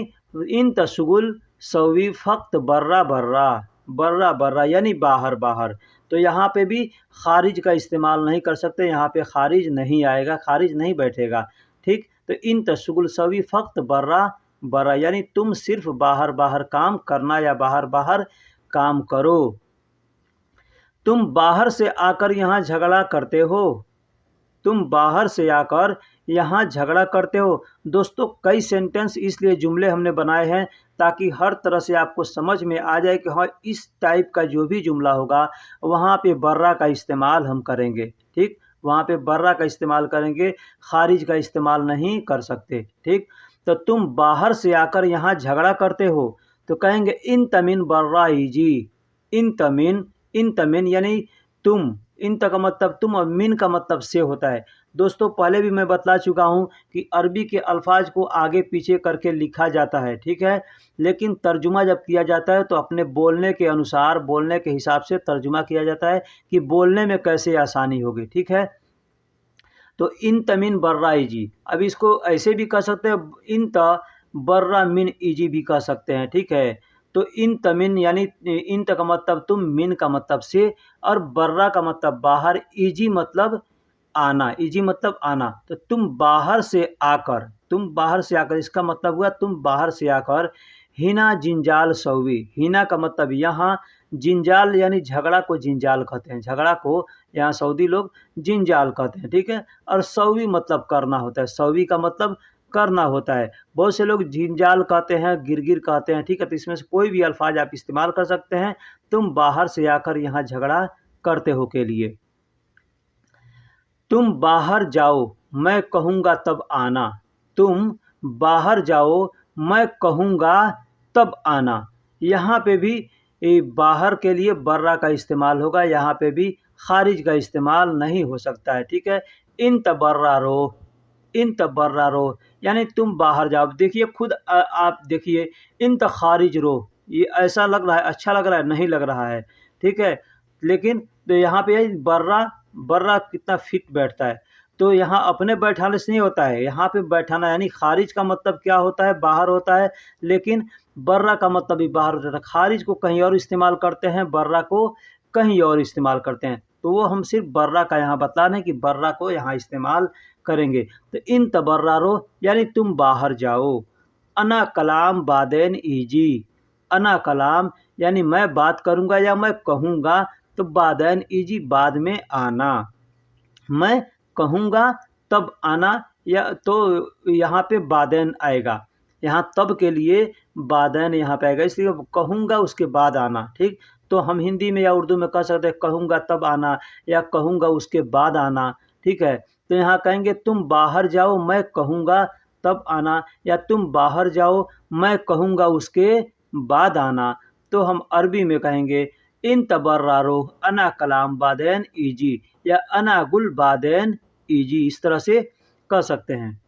इन तशगुल सवी फ़क्त बर्रा बर्रा, बर्रा बर्रा यानी बाहर बाहर। तो यहाँ पे भी खारिज का इस्तेमाल नहीं कर सकते, यहाँ पे खारिज नहीं आएगा, खारिज नहीं बैठेगा, ठीक। तो इन तशगुल सवी फ़क्त बर्रा बर्रा, यानी तुम सिर्फ बाहर बाहर काम करना या बाहर बाहर काम करो। तुम बाहर से आकर यहाँ झगड़ा करते हो, तुम बाहर से आकर यहाँ झगड़ा करते हो। दोस्तों कई सेंटेंस इसलिए जुमले हमने बनाए हैं ताकि हर तरह से आपको समझ में आ जाए कि हाँ इस टाइप का जो भी जुमला होगा वहाँ पे बर्रा का इस्तेमाल हम करेंगे, ठीक। वहाँ पे बर्रा का इस्तेमाल करेंगे, खारिज का इस्तेमाल नहीं कर सकते, ठीक। तो तुम बाहर से आकर यहाँ झगड़ा करते हो तो कहेंगे इन तमिन बर्रा जी, इन तमिन, इन तमिन यानी तुम, इन का मतलब तुम और मिन का मतलब से होता है। दोस्तों पहले भी मैं बतला चुका हूँ कि अरबी के अल्फाज को आगे पीछे करके लिखा जाता है, ठीक है, लेकिन तर्जुमा जब किया जाता है तो अपने बोलने के अनुसार, बोलने के हिसाब से तर्जुमा किया जाता है कि बोलने में कैसे आसानी होगी, ठीक है। तो इन तमिन बर्रा इजी, अब इसको ऐसे भी कह सकते हैं, इन त बर्रा मिन इजी भी कह सकते हैं, ठीक है। तो इन तमिन यानी इन त का मतलब तुम, मिन का मतलब से, और बर्रा का मतलब बाहर, इजी मतलब आना, इजी मतलब आना। तो तुम बाहर से आकर, तुम बाहर से आकर, इसका मतलब हुआ तुम बाहर से आकर, हिना जिंजाल सौवी, हिना का मतलब यहाँ, जिंजाल यानी झगड़ा को जिंजाल कहते हैं, झगड़ा को यहाँ सऊदी लोग जिंजाल कहते हैं, ठीक है। और सौवी मतलब करना होता है, सौवी का मतलब करना होता है। बहुत से लोग जिंजाल कहते हैं, गिरगिर कहते हैं, ठीक है। तो इसमें से कोई भी अल्फाज आप इस्तेमाल कर सकते हैं, तुम बाहर से आकर यहाँ झगड़ा करते हो के लिए। तुम बाहर जाओ मैं कहूँगा तब आना, तुम बाहर जाओ मैं कहूँगा तब आना। यहाँ पे भी बाहर के लिए बर्रा का इस्तेमाल होगा, यहाँ पे भी खारिज का इस्तेमाल नहीं हो सकता है, ठीक है। इन तबर्रा रो, इन तबर्रा रो यानी तुम बाहर जाओ। देखिए खुद आप देखिए, इन त खारिज रो, ये ऐसा लग रहा है, अच्छा लग रहा है, नहीं लग रहा है, ठीक है। लेकिन तो यहाँ पे बर्रा, बर्रा कितना फिट बैठता है, तो यहाँ अपने बैठाने से नहीं होता है, यहाँ पे बैठाना, यानी खारिज का मतलब क्या होता है, बाहर होता है, लेकिन बर्रा का मतलब भी बाहर होता है। खारिज को कहीं और इस्तेमाल करते हैं, बर्रा को कहीं और इस्तेमाल करते हैं, तो वो हम सिर्फ बर्रा का यहाँ बता रहे हैं कि बर्रा को यहाँ इस्तेमाल करेंगे। तो इन तबर्रारो यानी तुम बाहर जाओ। अना कलाम बादैन ईजी, अना कलाम यानी मैं बात करूँगा या मैं कहूँगा, तो बादैन ईजी बाद में आना, मैं कहूँगा तब आना, या तो यहाँ पे बादैन आएगा, यहाँ तब के लिए बादैन यहाँ पे आएगा, इसलिए कहूँगा उसके बाद आना, ठीक। तो हम हिंदी में या उर्दू में कह सकते हैं कहूँगा तब आना या कहूँगा उसके बाद आना, ठीक है। तो यहाँ कहेंगे तुम बाहर जाओ मैं कहूँगा तब आना, या तुम बाहर जाओ मैं कहूँगा उसके बाद आना। तो हम अरबी में कहेंगे इन तबर्रारो अना कलाम बादैन ईजी, या अना गुल बादैन ईजी, इस तरह से कह सकते हैं।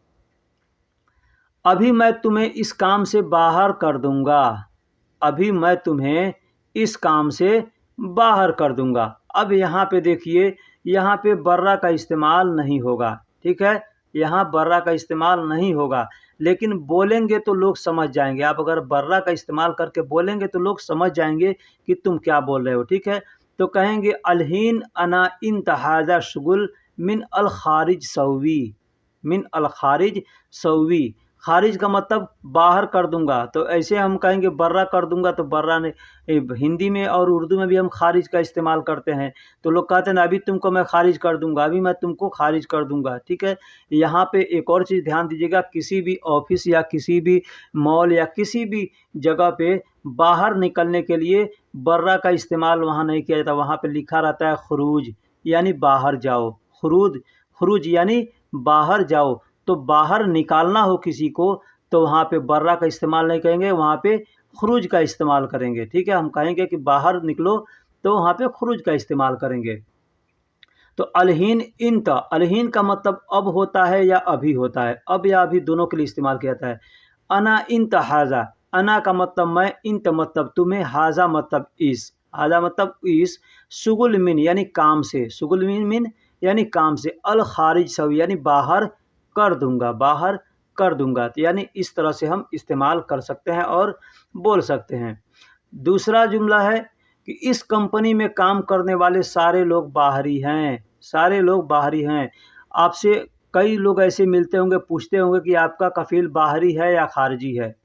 अभी मैं तुम्हें इस काम से बाहर कर दूंगा, अभी मैं तुम्हें इस काम से बाहर कर दूंगा। अब यहाँ पे देखिए, यहाँ पे बर्रा का इस्तेमाल नहीं होगा, ठीक है, यहाँ बर्रा का इस्तेमाल नहीं होगा, लेकिन बोलेंगे तो लोग समझ जाएंगे। आप अगर बर्रा का इस्तेमाल करके बोलेंगे तो लोग समझ जाएंगे कि तुम क्या बोल रहे हो, ठीक है। तो कहेंगे अलहीन अना इंतहाजा शुगुल मिन अल खारिज सौवी, मिन अल खारिज सौवी, खारिज का मतलब बाहर कर दूंगा, तो ऐसे हम कहेंगे बर्रा कर दूंगा, तो बर्रा ने हिंदी में और उर्दू में भी हम खारिज का इस्तेमाल करते हैं। तो लोग कहते हैं ना अभी तुमको मैं खारिज कर दूंगा, अभी मैं तुमको खारिज कर दूंगा, ठीक है। यहाँ पे एक और चीज़ ध्यान दीजिएगा, किसी भी ऑफिस या किसी भी मॉल या किसी भी जगह पे बाहर निकलने के लिए बर्रा का इस्तेमाल वहाँ नहीं किया जाता, वहाँ पे लिखा रहता है खुरूज यानी बाहर जाओ, खुरूज, खुरूज यानी बाहर जाओ। तो बाहर निकालना हो किसी को तो वहाँ पे बर्रा का इस्तेमाल नहीं करेंगे, वहाँ पे खुरूज का इस्तेमाल करेंगे, ठीक है। हम कहेंगे कि बाहर निकलो तो वहाँ पे खुरूज का इस्तेमाल करेंगे। तो अलहीन इंत, अलहीन का मतलब अब होता है या अभी होता है, अब या अभी दोनों के लिए इस्तेमाल किया जाता है। अना इंत हाजा, अना का मतलब मैं, इंत मतलब तुम्हें, हाजा मतलब इस, हाजा मतलब इस, शुगुल मिन यानी काम से, शुगुल मिन यानी काम से, अल खारिज सव यानी बाहर कर दूंगा, बाहर कर दूंगा। तो यानी इस तरह से हम इस्तेमाल कर सकते हैं और बोल सकते हैं। दूसरा जुमला है कि इस कंपनी में काम करने वाले सारे लोग बाहरी हैं, सारे लोग बाहरी हैं। आपसे कई लोग ऐसे मिलते होंगे, पूछते होंगे कि आपका कफील बाहरी है या खारजी है,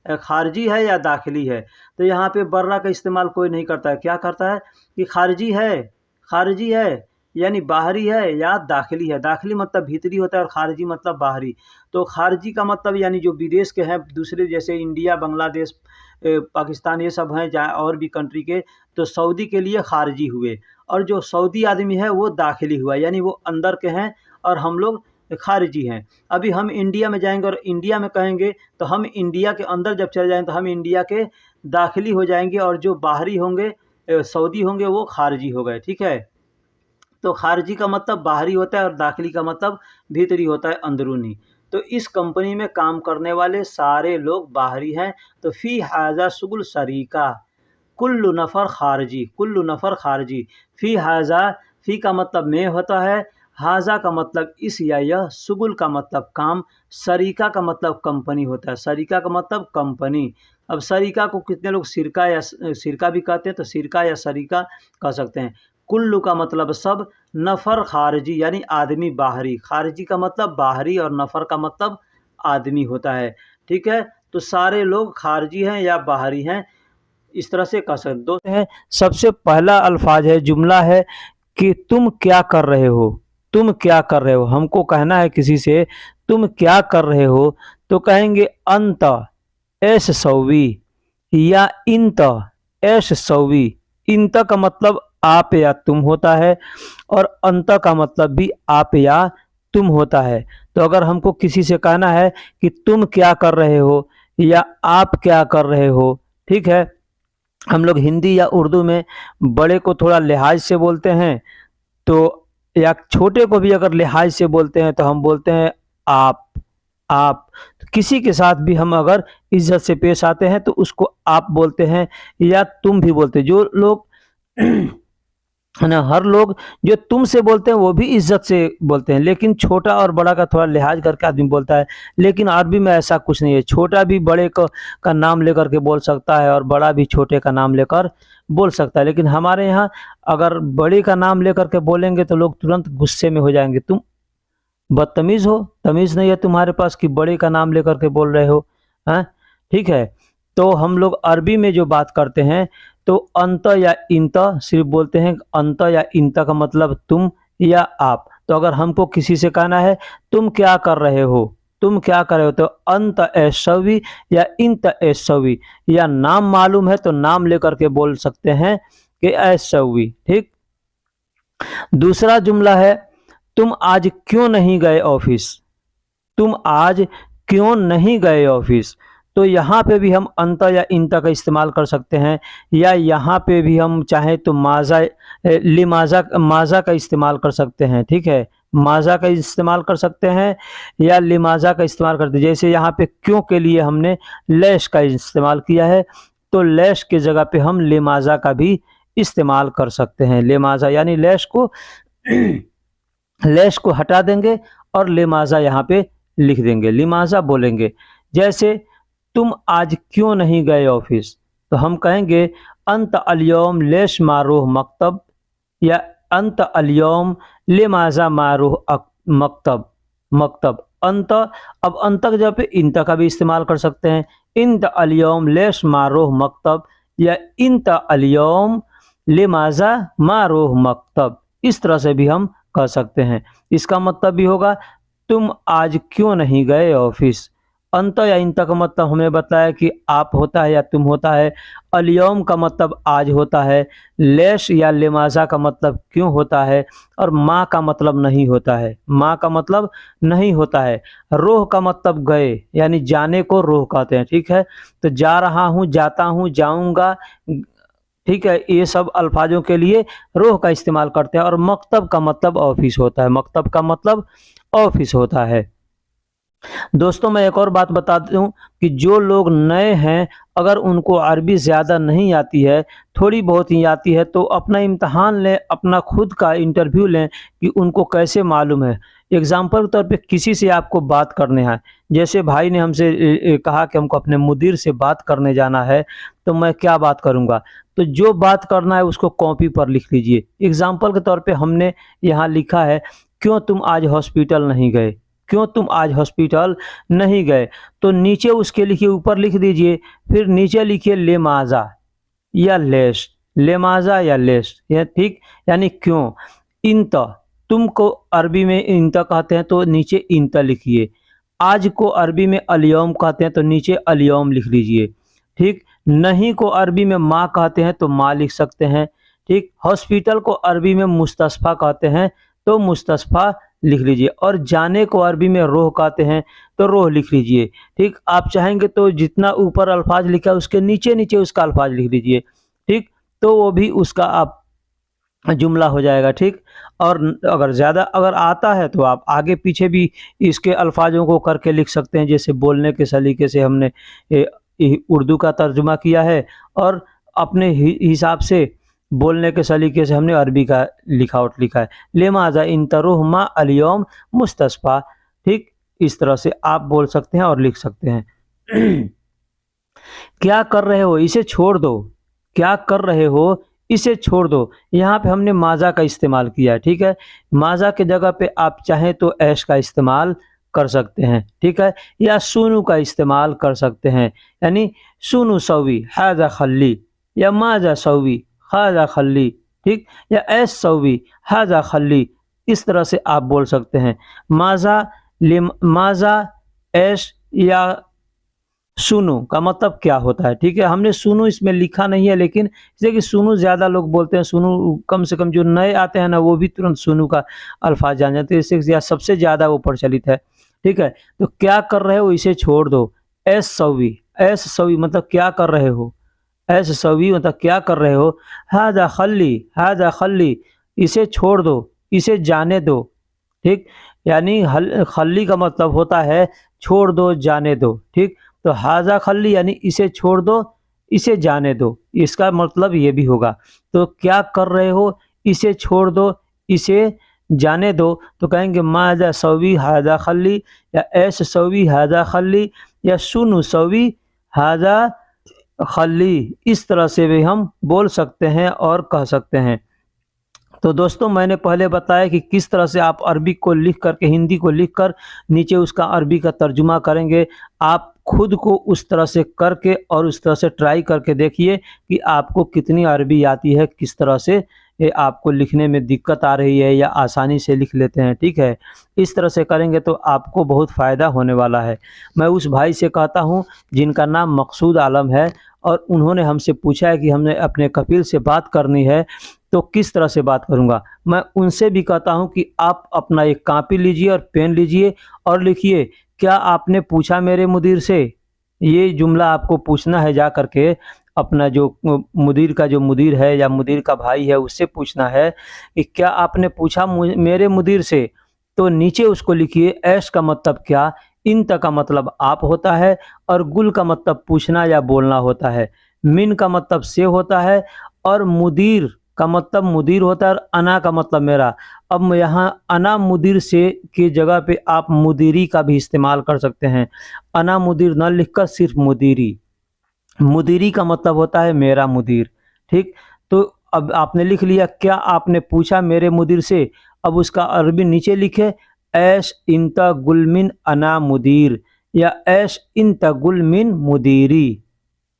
खारजी है या दाखिली है। तो यहाँ पे बर्रा का इस्तेमाल कोई नहीं करता है, क्या करता है कि खारजी है, खारजी है यानी बाहरी है या दाखिली है। दाखिली मतलब भीतरी होता है और खारजी मतलब बाहरी। तो खारजी का मतलब यानी जो विदेश के हैं, दूसरे जैसे इंडिया, बांग्लादेश, पाकिस्तान, ये सब हैं जहाँ और भी कंट्री के, तो सऊदी के लिए खारजी हुए, और जो सऊदी आदमी है वो दाखिली हुआ, यानी वो अंदर के हैं और हम लोग खारजी हैं। अभी हम इंडिया में जाएंगे और इंडिया में कहेंगे तो हम इंडिया के अंदर जब चले जाएंगे तो हम इंडिया के दाखिली हो जाएंगे, और जो बाहरी होंगे, सऊदी होंगे, वो खारजी हो गए, ठीक है। तो खारजी का मतलब बाहरी होता है और दाखिली का मतलब भीतरी होता है, अंदरूनी। तो इस कंपनी में काम करने वाले सारे लोग बाहरी हैं। तो फ़ी हाज़ा शुगुल शरीका कुल्लु नफ़र खारजी, कुल्लु नफ़र खारजी। फ़ी हाज़ा, फ़ी का मतलब में होता है, हाज़ा का मतलब इस या यह, शुगुल का मतलब काम, शरीका का मतलब कंपनी होता है। शरीका का मतलब कंपनी। अब शरीका को कितने लोग सिरका या सिरका भी कहते हैं, तो सिरका या शरीका कह सकते हैं। कुल्लु का मतलब सब, नफ़र खारजी यानी आदमी बाहरी। खारजी का मतलब बाहरी और नफ़र का मतलब आदमी होता है। ठीक है, तो सारे लोग खारजी हैं या बाहरी हैं, इस तरह से कह सकते दो हैं। सबसे पहला अल्फाज है, जुमला है कि तुम क्या कर रहे हो, तुम क्या कर रहे हो। हमको कहना है किसी से तुम क्या कर रहे हो, तो कहेंगे अंत ऐश सौवी या इंत ऐश सौवी। इंत का मतलब आप या तुम होता है और अंत का मतलब भी आप या तुम होता है। तो अगर हमको किसी से कहना है कि तुम क्या कर रहे हो या आप क्या कर रहे हो, ठीक है, हम लोग हिंदी या उर्दू में बड़े को थोड़ा लिहाज से बोलते हैं, तो या छोटे को भी अगर लिहाज से बोलते हैं तो हम बोलते हैं आप। तो किसी के साथ भी हम अगर इज्जत से पेश आते हैं तो उसको आप बोलते हैं या तुम भी बोलते हैं। जो लोग है ना, हर लोग जो तुमसे बोलते हैं वो भी इज्जत से बोलते हैं, लेकिन छोटा और बड़ा का थोड़ा लिहाज करके आदमी बोलता है। लेकिन अरबी में ऐसा कुछ नहीं है, छोटा भी बड़े का नाम लेकर के बोल सकता है और बड़ा भी छोटे का नाम लेकर बोल सकता है। लेकिन हमारे यहाँ अगर बड़े का नाम लेकर के बोलेंगे तो लोग तुरंत गुस्से में हो जाएंगे, तुम बदतमीज़ हो, तमीज़ नहीं है तुम्हारे पास कि बड़े का नाम लेकर के बोल रहे हो, हैं? ठीक है, तो हम लोग अरबी में जो बात करते हैं तो अंत या इंत सिर्फ बोलते हैं। अंत या इंत का मतलब तुम या आप। तो अगर हमको किसी से कहना है तुम क्या कर रहे हो, तुम क्या कर रहे हो, तो अंत ऐसवी या इंत ऐसवी, या नाम मालूम है तो नाम लेकर के बोल सकते हैं कि ऐसवी। ठीक, दूसरा जुमला है तुम आज क्यों नहीं गए ऑफिस, तुम आज क्यों नहीं गए ऑफिस। तो यहाँ पे भी हम अंत या इंत का इस्तेमाल कर सकते हैं, या यहाँ पे भी हम चाहें तो माजा लिमाजा माजा का इस्तेमाल कर सकते हैं। ठीक है, माजा का इस्तेमाल कर सकते हैं या लिमाजा का इस्तेमाल करते हैं। जैसे यहाँ पे क्यों के लिए हमने लैश का इस्तेमाल किया है, तो लैश के जगह पे हम लिमाजा का भी इस्तेमाल कर सकते हैं। लिमाजा यानी लैश को लैश को हटा देंगे और लिमाजा यहाँ पे लिख देंगे, लिमाजा बोलेंगे। जैसे तुम आज क्यों नहीं गए ऑफिस, तो हम कहेंगे अंत अलयौम लेश मारूह मकतब, या अंत अलयौम लिमाजा मारूह मकतब। मकतब अंत, अब अंत के जगह पे इंत का भी इस्तेमाल कर सकते हैं। इंत अलयौम लेश मारूह मकतब या इंत अलयौम लिमाजा मारूह मकतब, इस तरह से भी हम कह सकते हैं। इसका मतलब भी होगा तुम आज क्यों नहीं गए ऑफिस। अंत या इंत का मतलब हमें बताया कि आप होता है या तुम होता है। अलयौम का मतलब आज होता है। लेश या लिमाजा का मतलब क्यों होता है, और माँ का मतलब नहीं होता है। माँ का मतलब नहीं होता है। रोह का मतलब गए, यानी जाने को रोह कहते हैं। ठीक है, तो जा रहा हूँ, जाता हूँ, जाऊँगा, ठीक है, ये सब अल्फाजों के लिए रोह का इस्तेमाल करते हैं। और मकतब का मतलब ऑफिस होता है। मकतब का मतलब ऑफिस होता है। दोस्तों मैं एक और बात बता दूं कि जो लोग नए हैं, अगर उनको अरबी ज़्यादा नहीं आती है, थोड़ी बहुत ही आती है, तो अपना इम्तहान लें, अपना खुद का इंटरव्यू लें कि उनको कैसे मालूम है। एग्ज़ाम्पल के तौर पे किसी से आपको बात करने है, जैसे भाई ने हमसे कहा कि हमको अपने मुदीर से बात करने जाना है, तो मैं क्या बात करूँगा। तो जो बात करना है उसको कॉपी पर लिख लीजिए। एग्ज़ाम्पल के तौर पे हमने यहाँ लिखा है क्यों तुम आज हॉस्पिटल नहीं गए, क्यों तुम आज हॉस्पिटल नहीं गए, तो नीचे उसके लिखिए, ऊपर लिख दीजिए, फिर नीचे लिखिए लेमाजा या लेश, लेमाजा या लेश, ये ठीक, यानी क्यों। इंत, तुमको अरबी में इंत कहते हैं तो नीचे इंत लिखिए। आज को अरबी में अलयौम कहते हैं तो नीचे अलयौम लिख लीजिए। ठीक, नहीं को अरबी में माँ कहते हैं तो माँ लिख सकते हैं। ठीक, हॉस्पिटल को अरबी में मुस्तशफ़ा कहते हैं तो मुस्तशफ़ा लिख लीजिए, और जाने को अरबी में रोह कहते हैं तो रोह लिख लीजिए। ठीक, आप चाहेंगे तो जितना ऊपर अल्फाज लिखा है उसके नीचे नीचे उसका अल्फाज लिख लीजिए। ठीक, तो वो भी उसका आप जुमला हो जाएगा, ठीक। और अगर ज़्यादा अगर आता है तो आप आगे पीछे भी इसके अल्फाजों को करके लिख सकते हैं, जैसे बोलने के सलीके से हमने उर्दू का तर्जुमा किया है, और अपने हिसाब से बोलने के सलीके से हमने अरबी का लिखावट लिखा है। लिमाज़ा इन तरुहमा अल-यौम मुस्तस्फा, ठीक। इस तरह से आप बोल सकते हैं और लिख सकते हैं। क्या कर रहे हो, इसे छोड़ दो। क्या कर रहे हो, इसे छोड़ दो। यहाँ पे हमने माज़ा का इस्तेमाल किया है, ठीक है। माज़ा के जगह पे आप चाहें तो ऐश का इस्तेमाल कर सकते हैं, ठीक है, या सुनु का इस्तेमाल कर सकते हैं। यानी सुनु सवी हाजा खल्ली, या माज़ा सवी हाजा खल्ली, ठीक, या ऐश सवी हाजा खल्ली। इस तरह से आप बोल सकते हैं। माज़ा ऐश या सुनो का मतलब क्या होता है, ठीक है। हमने सुनो इसमें लिखा नहीं है, लेकिन जैसे कि सुनो ज़्यादा लोग बोलते हैं, सुनो कम से कम जो नए आते हैं ना वो भी तुरंत सुनो का अल्फाज जान जाते हैं, इससे सबसे ज़्यादा वो प्रचलित है, ठीक है। तो क्या कर रहे हो, इसे छोड़ दो। ऐस सवी मतलब क्या कर रहे हो, ऐस सवी मतलब क्या कर रहे हो। हाजा खल्ली, इसे छोड़ दो, इसे जाने दो, ठीक। यानी खल्ली का मतलब होता है छोड़ दो, जाने दो, ठीक। तो हाजा खल्ली यानी इसे छोड़ दो, इसे जाने दो, इसका मतलब ये भी होगा। तो क्या कर रहे हो, इसे छोड़ दो, इसे जाने दो, तो कहेंगे माजा सवी हाजा खल्ली, या ऐश सवी हाजा खल्ली, या सुनु सवी हाजा खल्ली। इस तरह से भी हम बोल सकते हैं और कह सकते हैं। तो दोस्तों, मैंने पहले बताया कि किस तरह से आप अरबी को लिख करके, हिंदी को लिख कर नीचे उसका अरबी का तर्जुमा करेंगे। आप खुद को उस तरह से करके और उस तरह से ट्राई करके देखिए कि आपको कितनी अरबी आती है, किस तरह से ये आपको लिखने में दिक्कत आ रही है या आसानी से लिख लेते हैं, ठीक है। इस तरह से करेंगे तो आपको बहुत फ़ायदा होने वाला है। मैं उस भाई से कहता हूँ जिनका नाम मकसूद आलम है, और उन्होंने हमसे पूछा है कि हमने अपने कफील से बात करनी है तो किस तरह से बात करूंगा। मैं उनसे भी कहता हूं कि आप अपना एक कॉपी लीजिए और पेन लीजिए और लिखिए, क्या आपने पूछा मेरे मुदीर से। ये जुमला आपको पूछना है, जा करके अपना जो मुदीर का जो मुदीर है या मुदीर का भाई है उससे पूछना है कि क्या आपने पूछा मेरे मुदीर से। तो नीचे उसको लिखिए ऐश का मतलब क्या, इंत का मतलब आप होता है, और गुल का मतलब पूछना या बोलना होता है, मिन का मतलब से होता है, और मुदीर का मतलब मुदीर होता है, और अना का मतलब मेरा। अब यहाँ अना मुदीर से की जगह पे आप मुदीरी का भी इस्तेमाल कर सकते हैं। अना मुदीर न लिखकर सिर्फ मुदीरी। मुदीरी का मतलब होता है मेरा मुदीर, ठीक। तो अब आपने लिख लिया, क्या आपने पूछा मेरे मुदीर से। अब उसका अरबी नीचे लिखे, ऐश इंता गुलमिन अना मुदीर, या ऐश इंता गुलमिन मुदीरी।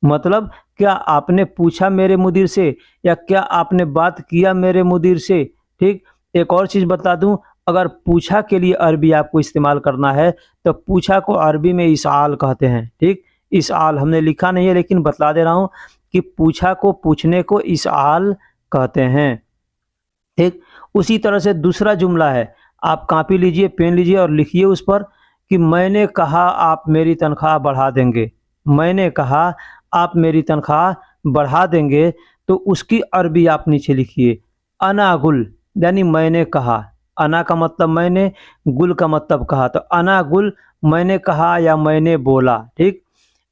मतलब क्या आपने पूछा मेरे मुदीर से, या क्या आपने बात किया मेरे मुदीर से, ठीक। एक और चीज़ बता दूं, अगर पूछा के लिए अरबी आपको इस्तेमाल करना है तो पूछा को अरबी में इसआल कहते हैं, ठीक। इसआल हमने लिखा नहीं है लेकिन बता दे रहा हूं कि पूछा को, पूछने को इसआल कहते हैं, ठीक। उसी तरह से दूसरा जुमला है, आप कॉपी लीजिए, पेन लीजिए और लिखिए उस पर कि मैंने कहा आप मेरी तनख्वाह बढ़ा देंगे। मैंने कहा आप मेरी तनख्वाह बढ़ा देंगे, तो उसकी अरबी आप नीचे लिखिए, अना गुल, यानी मैंने कहा। अना का मतलब मैंने, गुल का मतलब कहा, तो अना गुल मैंने कहा या मैंने बोला, ठीक।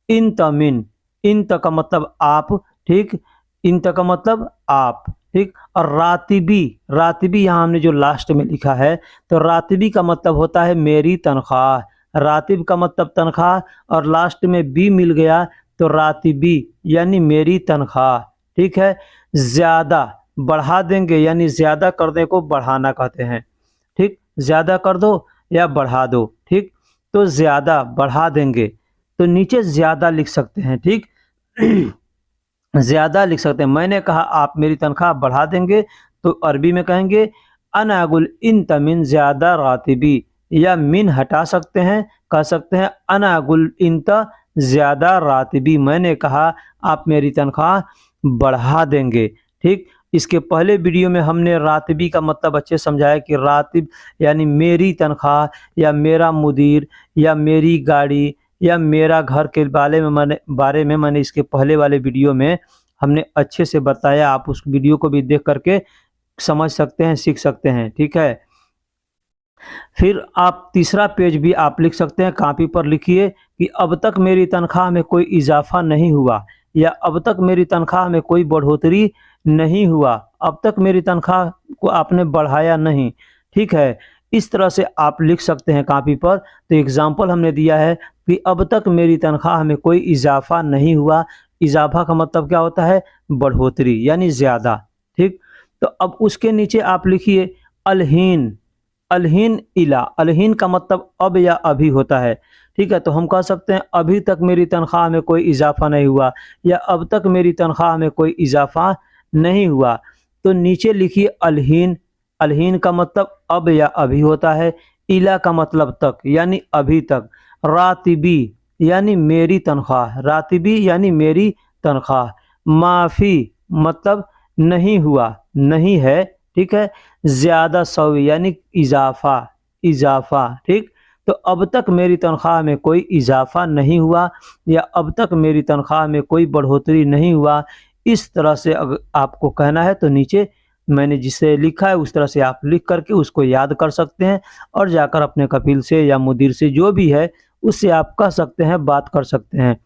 इन तमिन, इन का मतलब आप, ठीक। इन का मतलब आप, ठीक। और रातिबी, रातिबी यहाँ हमने जो लास्ट में लिखा है, तो रातिबी का मतलब होता है मेरी तनख्वाह। रातिब का मतलब तनख्वाह, और लास्ट में बी मिल गया तो रातिबी यानी मेरी तनख्वाह, ठीक है। ज़्यादा बढ़ा देंगे, यानी ज़्यादा करने को बढ़ाना कहते हैं, ठीक। ज़्यादा कर दो या बढ़ा दो, ठीक। तो ज़्यादा बढ़ा देंगे, तो नीचे ज़्यादा लिख सकते हैं, ठीक। ज़्यादा लिख सकते हैं। मैंने कहा आप मेरी तनख्वाह बढ़ा देंगे, तो अरबी में कहेंगे अनागुल इन तमिन ज़्यादा रातिबी, या मिन हटा सकते हैं, कह सकते हैं अनागुल इंता ज़्यादा रातिबी, मैंने कहा आप मेरी तनख्वाह बढ़ा देंगे, ठीक। इसके पहले वीडियो में हमने रातिबी का मतलब अच्छे समझाया कि रातिब यानी मेरी तनख्वाह, या मेरा मुदीर, या मेरी गाड़ी, या मेरा घर के बारे में मैंने इसके पहले वाले वीडियो में हमने अच्छे से बताया। आप उस वीडियो को भी देख करके समझ सकते हैं, सीख सकते हैं। ठीक है, फिर आप तीसरा पेज भी आप लिख सकते हैं, कॉपी पर लिखिए कि अब तक मेरी तनख्वाह में कोई इजाफा नहीं हुआ, या अब तक मेरी तनख्वाह में कोई बढ़ोतरी नहीं हुआ, अब तक मेरी तनख्वाह को आपने बढ़ाया नहीं। ठीक है, इस तरह से आप लिख सकते हैं कॉपी पर। तो एग्जाम्पल हमने दिया है कि अब तक मेरी तनख्वाह में कोई इजाफा नहीं हुआ। इजाफा का मतलब क्या होता है? बढ़ोतरी, यानी ज़्यादा। ठीक, तो अब उसके नीचे आप लिखिए अलहीन। अलहीन इला, अलहीन का मतलब अब या अभी होता है। ठीक है, तो हम कह सकते हैं अभी तक मेरी तनख्वाह में कोई इजाफा नहीं हुआ, या अब तक मेरी तनख्वाह में कोई इजाफा नहीं हुआ। तो नीचे लिखिए अलहीन। अलहीन का मतलब अब या अभी होता है। इला का मतलब तक, यानी अभी तक। रातिबी यानी मेरी तनख्वाह, रातिबी यानी मेरी तनख्वाह। माफ़ी मतलब नहीं हुआ, नहीं है। ठीक है, ज़्यादा सवी यानी इजाफा, इजाफा। ठीक, तो अब तक मेरी तनख्वाह में कोई इजाफा नहीं हुआ, या अब तक मेरी तनख्वाह में कोई बढ़ोतरी नहीं हुआ। इस तरह से अगर आपको कहना है तो नीचे मैंने जिसे लिखा है उस तरह से आप लिख करके उसको याद कर सकते हैं, और जाकर अपने कफील से या मुदीर से जो भी है उससे आप कह सकते हैं, बात कर सकते हैं।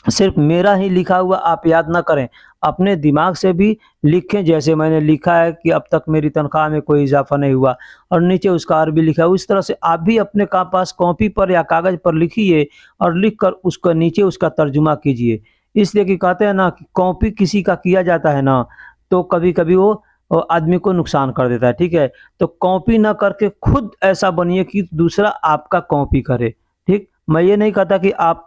सिर्फ मेरा ही लिखा हुआ आप याद ना करें, अपने दिमाग से भी लिखें। जैसे मैंने लिखा है कि अब तक मेरी तनख्वाह में कोई इजाफा नहीं हुआ, और नीचे उसका अरबी लिखा है, उस तरह से आप भी अपने पास कॉपी पर या कागज़ पर लिखिए, और लिखकर उसको नीचे उसका तर्जुमा कीजिए। इसलिए कि कहते हैं ना कि कॉपी किसी का किया जाता है ना, तो कभी कभी वो आदमी को नुकसान कर देता है। ठीक है, तो कॉपी ना करके खुद ऐसा बनिए कि दूसरा आपका कॉपी करे। ठीक, मैं ये नहीं कहता कि आप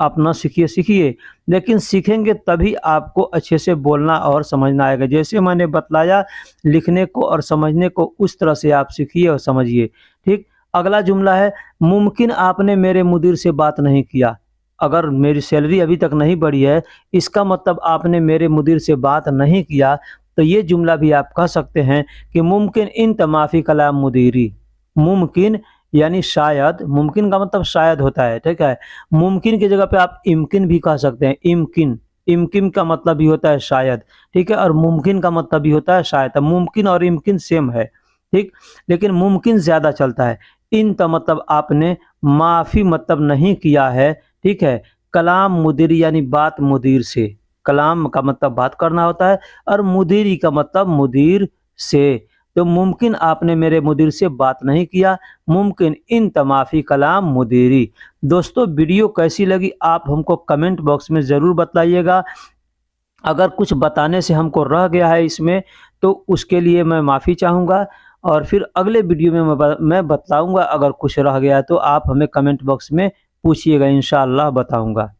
अपना सीखिए, सीखिए, लेकिन सीखेंगे तभी आपको अच्छे से बोलना और समझना आएगा। जैसे मैंने बतलाया लिखने को और समझने को, उस तरह से आप सीखिए और समझिए। ठीक, अगला जुमला है मुमकिन आपने मेरे मुदीर से बात नहीं किया। अगर मेरी सैलरी अभी तक नहीं बढ़ी है, इसका मतलब आपने मेरे मुदीर से बात नहीं किया। तो ये जुमला भी आप कह सकते हैं कि मुमकिन इन तमाफ़ी कलाम मुदीरी। मुमकिन यानी शायद, मुमकिन का मतलब शायद होता है। ठीक है, मुमकिन की जगह पे आप इम्किन भी कह सकते हैं। इम्किन, इम्किन का मतलब भी होता है शायद। ठीक है, और मुमकिन का मतलब भी होता है शायद। मुमकिन और इम्किन सेम है। ठीक, लेकिन मुमकिन ज़्यादा चलता है। इन का मतलब आपने, माफ़ी मतलब नहीं किया है। ठीक है, कलाम मुदीर यानी बात मुदीर से। कलाम का मतलब बात करना होता है, और मुदीरी का मतलब मुदीर से। तो मुमकिन आपने मेरे मुदीर से बात नहीं किया, मुमकिन इन तमाफ़ी कलाम मुदीरी। दोस्तों, वीडियो कैसी लगी आप हमको कमेंट बॉक्स में ज़रूर बताइएगा। अगर कुछ बताने से हमको रह गया है इसमें, तो उसके लिए मैं माफ़ी चाहूँगा, और फिर अगले वीडियो में मैं बताऊँगा। अगर कुछ रह गया तो आप हमें कमेंट बॉक्स में पूछिएगा, इंशाअल्लाह बताऊँगा।